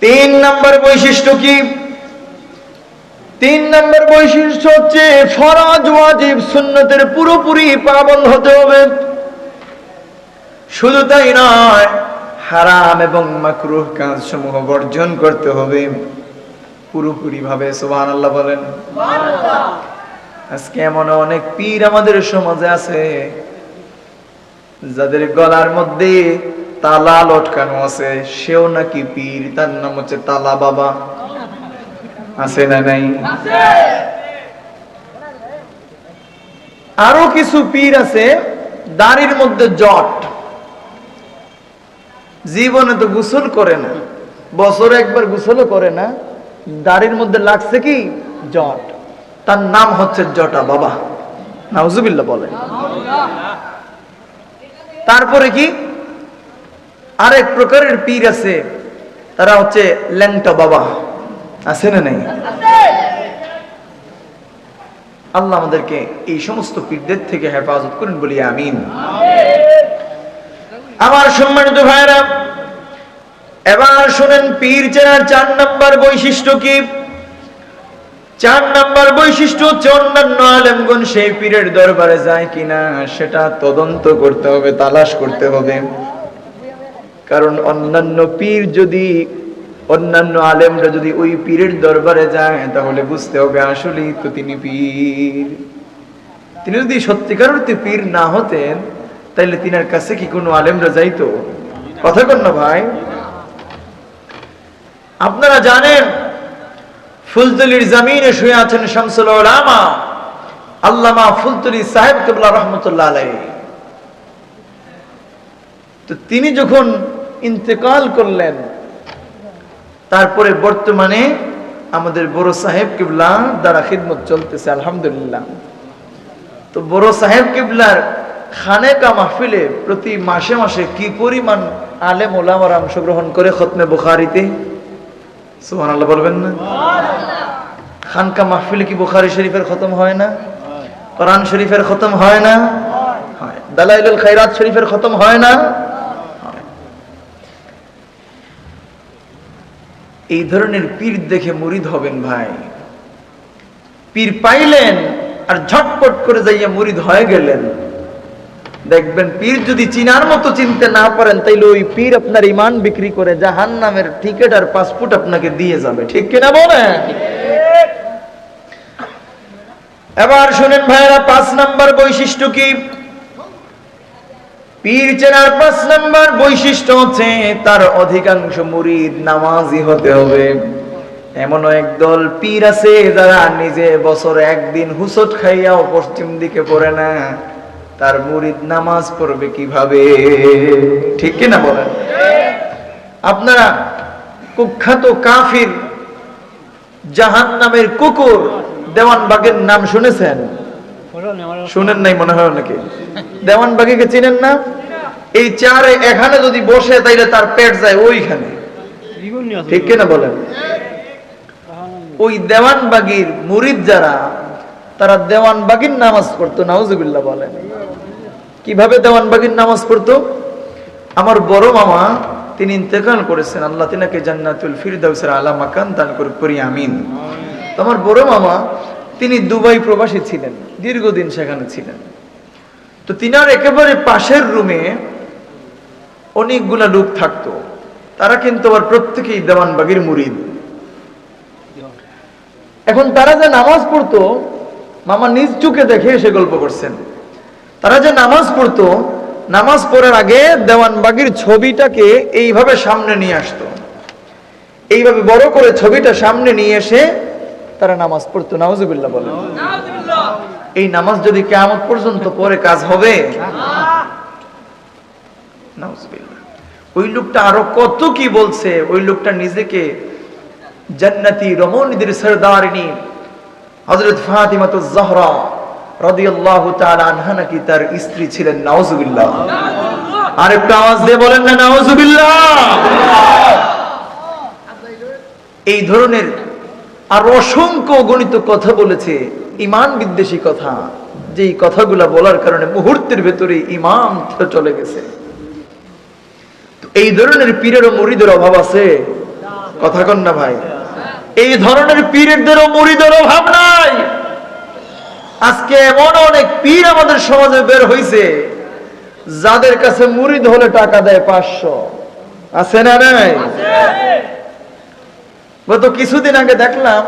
3 নাম্বার বৈশিষ্ট্য কি? 3 নাম্বার বৈশিষ্ট্য হচ্ছে ফরজ ওয়াজিব সুন্নতের পুরোপুরি পাবন্দ হতে হবে। শুধু তাই নয়, হারাম এবং মাকরুহ কাজসমূহ বর্জন করতে হবে পুরোপুরি ভাবে। সুবহানাল্লাহ বলেন। আজকে এমন অনেক পীর আমাদের সমাজে আছে যাদের গলার মধ্যে তালা লটকানো আছে, সেও নাকি পীর, তার নাম হচ্ছে তালা বাবা। আছে না নাই? আরো কিছু পীর আছে দাড়ির মধ্যে জট, জীবনে তো গোসল করে না, বছরে একবার গোসলও করে না, দাড়ির মধ্যে লাগছে কি জট, তার নাম হচ্ছে জটা বাবা। নাউজুবিল্লাহ বলে। তারপরে কি আরেক প্রকারের পীর আছে, তারা হচ্ছে ল্যাংটা বাবা। আছে না নেই? আল্লাহ আমাদেরকে এই সমস্ত পীরদের থেকে হেফাজত করুন বলি আমিন। আমার সম্মানিত ভাইরা, এবার শুনেন পীর চেনার 4 নাম্বার বৈশিষ্ট্য কি? 4 নাম্বার বৈশিষ্ট্য হচ্ছে অন্যান্য আলেমগণ সেই পীরের দরবারে যায় কিনা সেটা তদন্ত করতে হবে, তালাশ করতে হবে। কারণ অন্যান্য পীর যদি, অন্যান্য আলেমরা যদি ওই পীরের দরবারে যায় তাহলে বুঝতে হবে আসলেই তো তিনি পীর। তিনি যদি সত্যিকার অর্থে পীর না হতেন তাহলে তিনার কাছে কি কোনো আলেমরা যাইতো? কথা কন না ভাই। আপনারা জানেন ফুলতলির জমিনে শুয়ে আছেন শামসুল উলামা আল্লামা ফুলতলি সাহেব কিবলা রাহমাতুল্লাহ আলাইহি। তো তিনি যখন ইন্তেকাল করলেন, তারপরে বর্তমানে আমাদের বড় সাহেব কিবলা দ্বারা খিদমত চলতেছে আলহামদুলিল্লাহ। তো বড় সাহেব কিবলার খানেকা মাহফিলে প্রতি মাসে মাসে কি পরিমাণ আলেম ওলামারা অংশগ্রহণ করে খতমে বুখারীতে, সুবহানাল্লাহ বলবেন না? খানকা মাহফিলে কি বুখারী শরীফের খতম হয় না? কোরআন শরীফের খতম হয় না? হয়। দালাইলুল খায়রাত শরীফের খতম হয় না? এই ধরনের পীর দেখে মুরিদ হবেন ভাই। পীর পাইলেন আর ঝটপট করে যাইয়া মুরিদ হয়ে গেলেন, দেখবেন পীর যদি চিনার মতো চিনতে না পারেন তাইলে ওই পীর আপনার ঈমান বিক্রি করে জাহান্নামের টিকিট আর পাসপোর্ট আপনাকে দিয়ে যাবে। ঠিক কিনা বলেন? এবার শুনেন ভাইরা, 5 নাম্বার বৈশিষ্ট্য কি? পীর চেনার 5 নাম্বার বৈশিষ্ট্য হচ্ছে তার অধিকাংশ মুরিদ নামাজি হতে হবে। এমনও একদল পীর আছে যারা নিজে বছরে একদিন হুসট খাইয়াও পশ্চিম দিকে পড়ে না, তার মুরিদ নামাজ পড়বে কিভাবে? ঠিক কিনা বলেন? আপনারা কুখ্যাত কাফির জাহান্নামের কুকুর দেওয়ানবাগের নাম শুনেছেন? শুনেন নাই মনে হয় নাকি? দেওয়ানবাগীকে চিনেন না? এই চেয়ারে এখানে যদি বসে তাইলে তার পেট যায় ওইখানে। ঠিক কিনা বলেন? ওই দেওয়ানবাগীর মুরিদ যারা, তারা দেওয়ানবাগীর নামাজ পড়তো। নাউজুবিল্লাহ বলেন। কিভাবে দেওয়ানবাগীর নামাজ পড়তো? আমার বড় মামা তিনি ইন্তেকাল করেছেন, আল্লাহ তিনাকে জান্নাতুল ফিরদাউসের আলা মাকান দান করুক করি আমিন। তো আমার বড় মামা তিনি দুবাই প্রবাসী ছিলেন, দীর্ঘদিন সেখানে ছিলেন। তো তিনার একেবারে পাশের রুমে অনেকগুলা লোক থাকতো, তারা কিন্তু আবার প্রত্যেকেই দেওয়ানবাগীর মুরিদ। এখন তারা যে নামাজ পড়তো, মামা নিজ চোখে দেখে এসে গল্প করছেন, তারা যে নামাজ পড়তো, নামাজ পড়ার আগে দেওয়ানবাগীর ছবিটাকে এইভাবে সামনে নিয়ে আসতো, এইভাবে বড় করে ছবিটা সামনে নিয়ে এসে তারা নামাজ পড়তো। নাউজুবিল্লাহ বলেন। এই নামাজ যদি কিয়ামত পর্যন্ত পরে কাজ হবে? নাউজুবিল্লাহ। ওই লোকটা আরো কত কি বলছে। ওই লোকটা নিজেকে জান্নাতি রমণীদের সরদারিনী হযরত ফাতিমাতুজ জাহরা রাদিয়াল্লাহু তাআলা আনহা নাকি তার স্ত্রী ছিলেন। নাউজুবিল্লাহ। আরেকটা আওয়াজ দিয়ে বলেন না নাউজুবিল্লাহ। এই ধরনের আর অসংখ্য গণিত কথা বলেছে, ঈমান বিদ্বেষী কথা, যেই কথাগুলা বলার কারণে মুহূর্তের ভেতরে ঈমান চলে গেছে। তো এই ধরনের পীরের ও মুরিদের অভাব আছে? কথা কন না ভাই। এই ধরনের পীরদের ও মুরিদের অভাব নাই। আজকে এমন অনেক পীর আমাদের সমাজে বের হইছে যাদের কাছে মুরিদ হলে টাকা দেয় 500। আছে না নাই? গত কিছুদিন আগে দেখলাম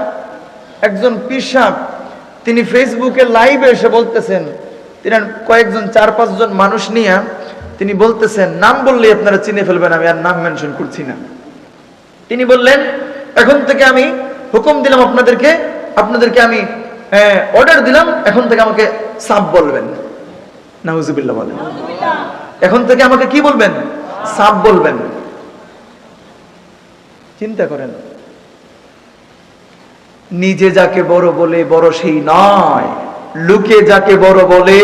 একজন পীর সাহেব, তিনি ফেসবুকে লাইভে এসে বলতেছেন, তিনি কয়েকজন 4-5 জন মানুষ নিয়ে তিনি বলতেছেন, নাম বললে আপনারা চিনে ফেলবেন, আমি আর নাম মেনশন করছি না। তিনি বললেন, এখন থেকে আমি হুকুম দিলাম আপনাদেরকে আমি অর্ডার দিলাম, এখন থেকে আমাকে সাব বলবেন। নাউজুবিল্লাহ বলেন। এখন থেকে আমাকে কি বলবেন? সাব বলবেন। চিন্তা করেন, নিজে যাকে বড় বলে বড় সেই নয়, লোকে যাকে বড় বলে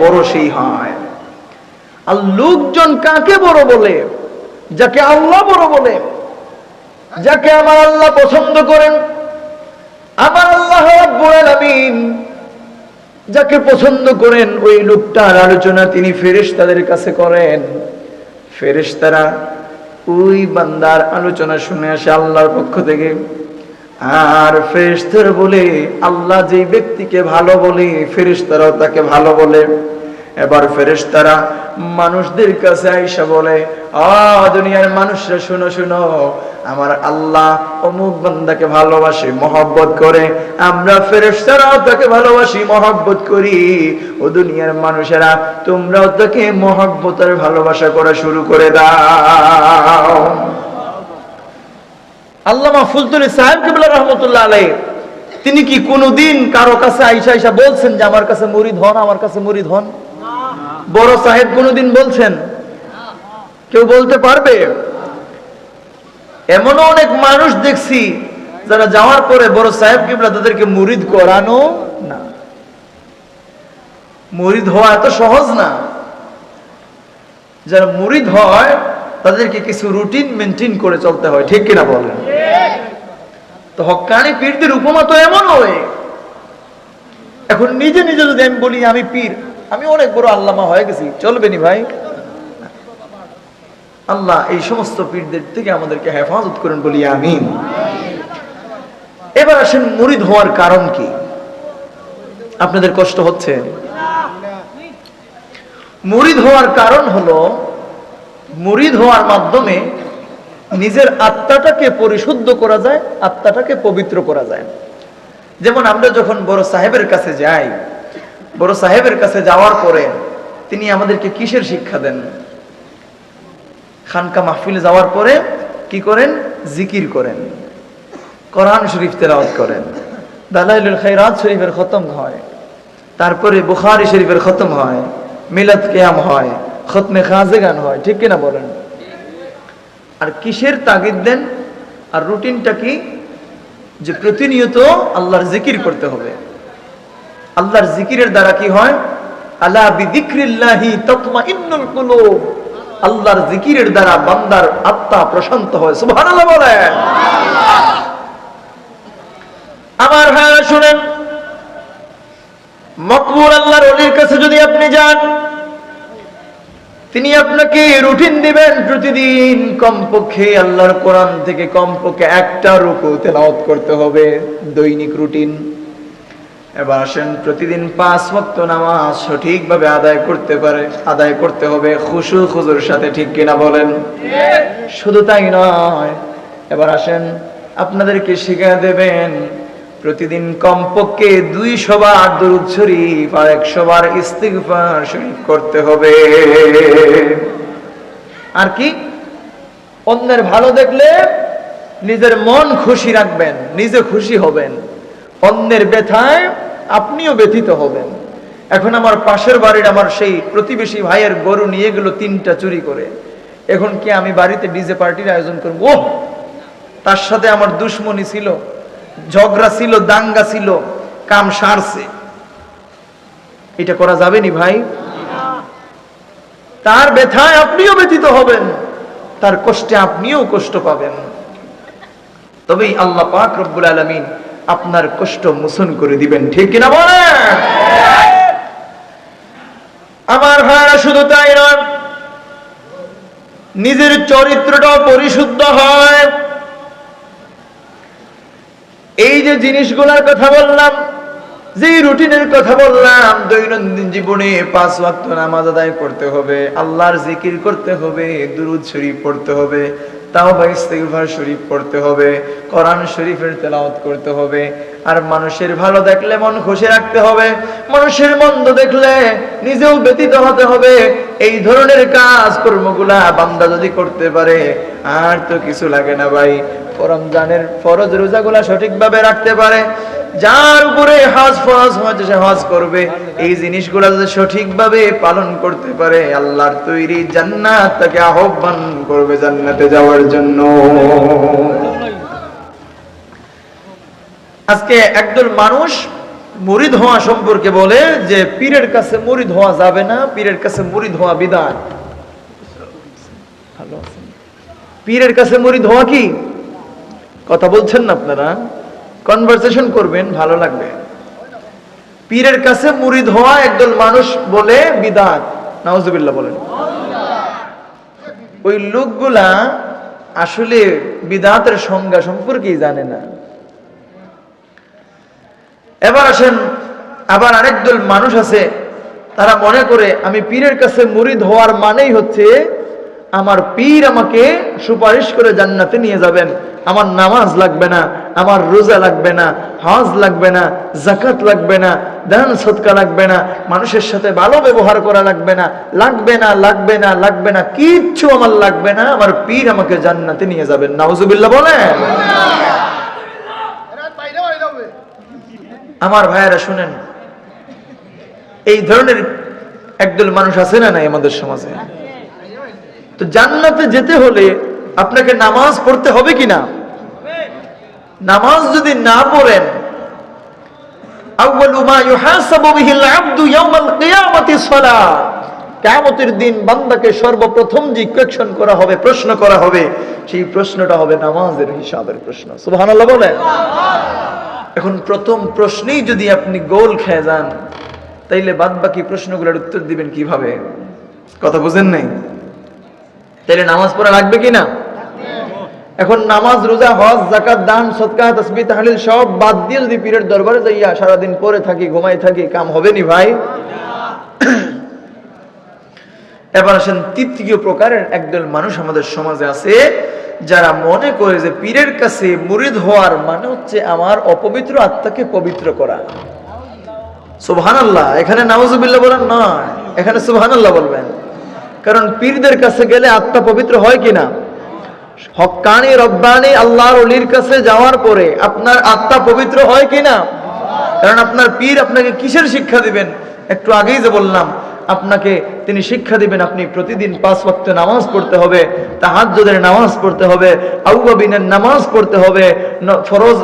বড় সেই হয়। আর লোকজন কাকে বড় বলে? যাকে আল্লাহ বড় বলে, যাকে আমার আল্লাহ পছন্দ করেন। আমার আল্লাহ রাব্বুল আলামিন যাকে পছন্দ করেন, ওই লোকটার আলোচনা তিনি ফেরেশতাদের কাছে করেন। ফেরেশতারা ওই বান্দার আলোচনা শুনে আসে আল্লাহর পক্ষ থেকে। আর ফেরেশতারা বলে, আল্লাহ যেই ব্যক্তিকে ভালো বলে ফেরেশতারাও তাকে ভালো বলে। এবার ফেরেশতারা মানুষদের কাছে আইসা বলে, দুনিয়ার মানুষরা শুনো শুনো, আমার আল্লাহ অমুক বান্দাকে ভালোবাসে, মহব্বত করে, আমরা ফেরেশতারাও তাকে ভালোবাসি, মহব্বত করি। ও দুনিয়ার মানুষেরা, তোমরাও তাকে মহব্বত আর ভালোবাসা করা শুরু করে দাও। আল্লামা ফুলতুলি সাহেব কিবলা রহমতুল্লাহ আলাইহি, তিনি কি কোনদিন কারো কাছে আইসা বলছেন যে আমার কাছে মুরিদ হন, আমার কাছে মুরিদ হন? বড় সাহেব কোনদিন বলছেন? কেউ বলতে পারবে? এমনও অনেক মানুষ দেখছি যারা যাওয়ার পরে বড় সাহেব কিবলা তাদেরকে মুরিদ করানো না। মুরিদ হওয়া এত সহজ না। যারা মুরিদ হয় তাদেরকে কিছু রুটিন মেনটেন করে চলতে হয়, ঠিক কিনা বলেন? তো হক্কানি পীরদের উপমা তো এমন হয়। এখন নিজে নিজে যদি আমি বলি আমি পীর, আমি অনেক বড় আল্লামা হয়ে গেছি, চলবে নি ভাই? আল্লাহ এই সমস্ত পীরদের থেকে আমাদেরকে হেফাজত করেন, বলি আমিন। এবার আসেন, মুরিদ হওয়ার কারণ কি? আপনাদের কষ্ট হচ্ছে? মুরিদ হওয়ার কারণ হলো, মুরিদ হওয়ার মাধ্যমে নিজের আত্মাটাকে পরিশুদ্ধ করা যায়, আত্মাটাকে পবিত্র করা যায়। যেমন আমরা যখন বড় সাহেবের কাছে যাই, বড় সাহেবের কাছে যাওয়ার পরে তিনি আমাদেরকে কিসের শিক্ষা দেন? খানকা মাহফিলে যাওয়ার পরে কি করেন? জিকির করেন, কোরআন শরীফ তেলাওয়াত করেন, দালাইলুল খায়রাত শরীফের খতম হয়, তারপরে বুখারী শরীফের খতম হয়, মিলাদ কিয়াম হয়, খতমে খাজেগান হয়, ঠিক কিনা বলেন? আর কিসের তাগিদ দেন? আর রুটিনটা কি? যে প্রতিনিয়ত আল্লাহর জিকির করতে হবে। আল্লাহর জিকিরের দ্বারা কি হয়? আলা বিযিকরিল্লাহি তাতমাইন্নুল কুলুব। আল্লাহর জিকিরের দ্বারা বান্দার আত্মা প্রশান্ত হয়। সুবহানাল্লাহ বলেন। আমার ভাইরা শুনেন, মকবুল আল্লাহর ওলির কাছে যদি আপনি যান, তিনি আপনাকে রুটিন দিবেন। প্রতিদিন কমপক্ষে আল্লাহর কোরআন থেকে কমপক্ষে একটা রুকু তেলাওয়াত করতে হবে, দৈনিক রুটিন। এবার আসেন, প্রতিদিন 5 ওয়াক্ত নামাজ সঠিকভাবে আদায় করতে হবে খুশু খুজুর সাথে, ঠিক কিনা বলেন? শুধু তাই নয়, এবার আসেন, আপনাদেরকে শিখিয়ে দেবেন প্রতিদিন কমপক্ষে 200 বার দরুদ শরীফ আর 100 বার ইস্তিগফার শরীফ করতে হবে। আর কি? অন্যের ভালো দেখলে নিজের মন খুশি রাখবেন, নিজে খুশি হবেন, অন্যের ব্যথায় আপনিও ব্যথিত হবেন। এখন আমার পাশের বাড়ির আমার সেই প্রতিবেশী ভাইয়ের গরু নিয়ে গেল 3টা চুরি করে। এখন কি আমি বাড়িতে ডিজে পার্টির আয়োজন করব? তার সাথে আমার দুশ্মনী ছিল, ঝগড়া ছিল, দাঙ্গা ছিল, কাম সারছে, এটা করা যাবে নি ভাই? তার ব্যথায় আপনিও ব্যথিত হবেন, তার কষ্টে আপনিও কষ্ট পাবেন। তবেই আল্লাহ পাক রব্বুল আলামিন আপনার কষ্ট মোচন করে দিবেন, ঠিক কিনা বলেন? আমার ভাইরা, শুধু তাই নয়, নিজের চরিত্রটাও পরিশুদ্ধ হয়। এই যে জিনিসগুলোর কথা বললাম, যে রুটিনের কথা বললাম, দৈনন্দিন জীবনে 5 ওয়াক্ত নামাজ আদায় করতে হবে, আল্লাহর জিকির করতে হবে, দুরূদ শরীফ পড়তে হবে, তাওবা ইস্তিগফার শরীফ পড়তে হবে, কোরআন শরীফের তেলাওয়াত করতে হবে, আর মানুষের ভালো দেখলে মন খুশি রাখতে হবে, মানুষের মন্দ দেখলে নিজেও ব্যতীত হতে হবে। এই ধরনের কাজ কর্মগুলা বান্দা যদি করতে পারে আর তো কিছু লাগে না ভাই। রমজানের ফরজ রোজাগুলা সঠিকভাবে রাখতে পারে, যার উপরে হজ ফরজ হয়েছে সে হজ করবে। এই জিনিসগুলা যদি সঠিকভাবে পালন করতে পারে, আল্লাহর তৈরি জান্নাত তাকে আহ্বান করবে জান্নাতে যাওয়ার জন্য। আজকে একদল মানুষ মুরিদ হওয়া সম্পর্কে বলে যে পীরের কাছে মুরিদ হওয়া যাবে না, পীরের কাছে মুরিদ হওয়া বিদআত। ভালো আছেন? পীরের কাছে মুরিদ হওয়া কি? কথা বলছেন না আপনারা? কনভারসেশন করবেন, ভালো লাগবে। পীরের কাছে মুরিদ হওয়া একদল মানুষ বলে বিদআত। নাউজুবিল্লাহ বলেন। ওই লোকগুলা আসলে বিদআতের সংজ্ঞা সম্পর্কেই জানে না। এবার আসেন, আবার আরেক দল মানুষ আছে, তারা মনে করে আমি পীরের কাছে মুরিদ হওয়ার মানেই হচ্ছে আমার পীর আমাকে সুপারিশ করে জান্নাতে নিয়ে যাবেন, আমার নামাজ লাগবে না, আমার রোজা লাগবে না, হজ লাগবে না, যাকাত লাগবে না, দান সদকা লাগবে না, মানুষের সাথে ভালো ব্যবহার করা লাগবে না, লাগবে না লাগবে না লাগবে না, কিচ্ছু আমার লাগবে না, আমার পীর আমাকে জান্নাতে নিয়ে যাবেন। নাউজুবিল্লাহ বলেন। আমার ভাইয়েরা শুনেন, এই ধরনের একদল মানুষ আছে না নাই আমাদের সমাজে? তো জান্নাতে যেতে হলে আপনাকে নামাজ পড়তে হবে কিনা? নামাজ যদি না পড়েন, আউয়ালু মা ইউহাসাবু বিহিল আবদু ইয়াউমাল কিয়ামাতি সালাহ, কিয়ামতের দিন বান্দাকে সর্বপ্রথম যে কোয়েশ্চন করা হবে, প্রশ্ন করা হবে, সেই প্রশ্নটা হবে নামাজের হিসাবের প্রশ্ন। সুবহানাল্লাহ বলেন। এখন প্রথম প্রশ্নেই যদি আপনি গোল খেয়ে যান, তাইলে বাদ বাকি প্রশ্নগুলোর উত্তর দিবেন কিভাবে? কথা বুঝেন নাই? তাইলে নামাজ পড়া লাগবে কিনা? এখন নামাজ, রোজা, হজ, যাকাত, দান, সদকা, তাসবিহ, তাহলিল সব বাদ দিয়ে যদি পীরের দরবারে যাইয়া সারাদিন পড়ে থাকি, ঘুমাই থাকি, কাম হবে নি ভাই? এবার আসেন, তৃতীয় প্রকারের একদল মানুষ আমাদের সমাজে আছে, যারা মনে করে যে পীরের কাছে মুরিদ হওয়ার মানে হচ্ছে আমার অপবিত্র আত্মাকে পবিত্র করা। সুবহানাল্লাহ। এখানে নাউজুবিল্লাহ বলেন না, এখানে সুবহানাল্লাহ বলবেন। কারণ পীরদের কাছে গেলে আত্মা পবিত্র হয় কিনা? হক্কানি রব্বানি আল্লাহর ওলির কাছে যাওয়ার পরে আপনার আত্মা পবিত্র হয় কিনা? কারণ আপনার পীর আপনাকে কিসের শিক্ষা দিবেন? একটু আগেই যে বললাম, আপনাকে তিনি শিক্ষা দিবেন আপনি প্রতিদিন 5 ওয়াক্ত নামাজ পড়তে হবে, তাহাজ্জুদের নামাজ পড়তে হবে, আউয়াবিনের নামাজ পড়তে হবে, ফরজ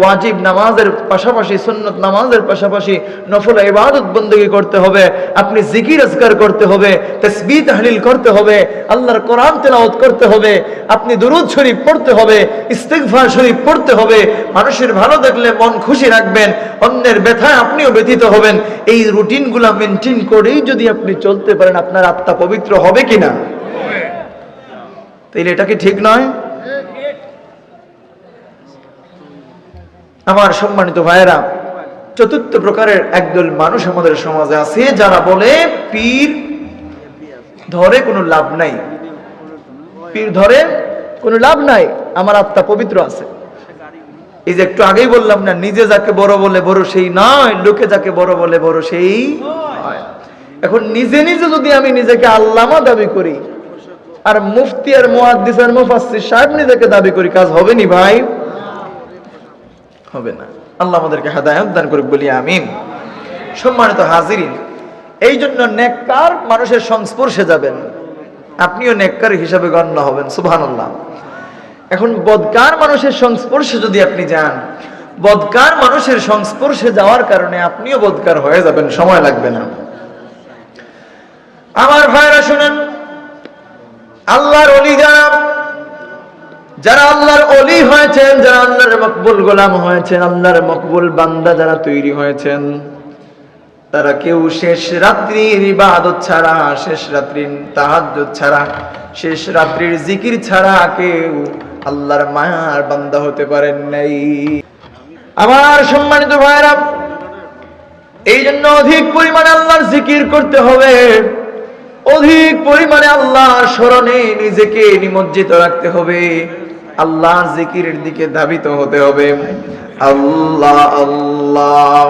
ওয়াজিব নামাজের পাশাপাশি সুন্নত নামাজের পাশাপাশি নফল ইবাদত বندگی করতে হবে, আপনি জিকির আজকার করতে হবে, তাসবিহ তাহলিল করতে হবে, আল্লাহর কোরআন তেলাওয়াত করতে হবে, আপনি দুরূদ শরীফ পড়তে হবে, ইস্তিগফার শরীফ পড়তে হবে, মানুষের ভালো দেখলে মন খুশি রাখবেন, অন্যের ব্যথায় আপনিও ব্যথিত হবেন। এই রুটিনগুলো মেনটেন করেই যদি আপনি চলতে পারেন, আপনার আত্মা পবিত্র হবে কিনা? তাইলে এটা কি ঠিক নয়? আমার সম্মানিত ভাইয়েরা, চতুর্থ প্রকারের একদল মানুষ আমাদের সমাজে আছে, যারা বলে পীর ধরে কোনো লাভ নাই, পীর ধরে কোনো লাভ নাই, আমার আত্মা পবিত্র আছে। এই যে একটু আগেই বললাম না, নিজে যাকে বড় বলে বড় সেই নয়, লোকে যাকে বড় বলে বড় সেই হয়। এখন নিজে নিজে যদি আমি নিজেকে আল্লামা দাবি করি, আর মুফতি আর মুহাদ্দিস আর মুফাসসির সাহেব নিজেকে দাবি করি, কাজ হবে নি ভাই? হবে না। আল্লাহ আমাদেরকে হেদায়েত দান করুক, বলি আমিন। সম্মানিত হাজিরিন, এই জন্য নেককার মানুষের সংস্পর্শে যাবেন, আপনিও নেককার হিসাবে গণ্য হবেন। সুবহানাল্লাহ। এখন বদকার মানুষের সংস্পর্শে যদি আপনি যান, বদকার মানুষের সংস্পর্শে যাওয়ার কারণে আপনিও বদকার হয়ে যাবেন, সময় লাগবে না। আমার ভাইরা শুনেন, আল্লাহর ওলি যারা আল্লাহর ওলি হয়েছেন, যারা আল্লাহর মকবুল গোলাম হয়েছেন, আল্লাহর মকবুল বান্দা যারা তৈরি হয়েছেন, তারা কেউ শেষ রাত্রির ইবাদত ছাড়া, শেষ রাত্রির তাহাজ্জুদ ছাড়া, শেষ রাত্রির জিকির ছাড়া কেউ আল্লাহর মায়ার বান্দা হতে পারেন নাই। আমার সম্মানিত ভাইরা, এই জন্য অধিক পরিমাণে আল্লাহর জিকির করতে হবে, অধিক পরিমাণে আল্লাহর স্মরণে নিজেকে নিমজ্জিত রাখতে হবে, আল্লাহর জিকিরের দিকে ধাবিত হতে হবে। अल्लाह अल्लाह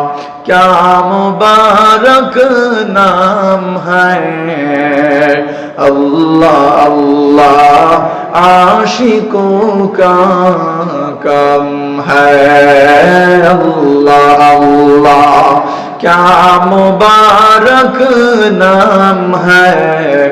क्या मुबारक नाम है, अल्लाह अल्लाह आशिकों का कम है, अल्लाह अल्लाह क्या मुबारक नाम है।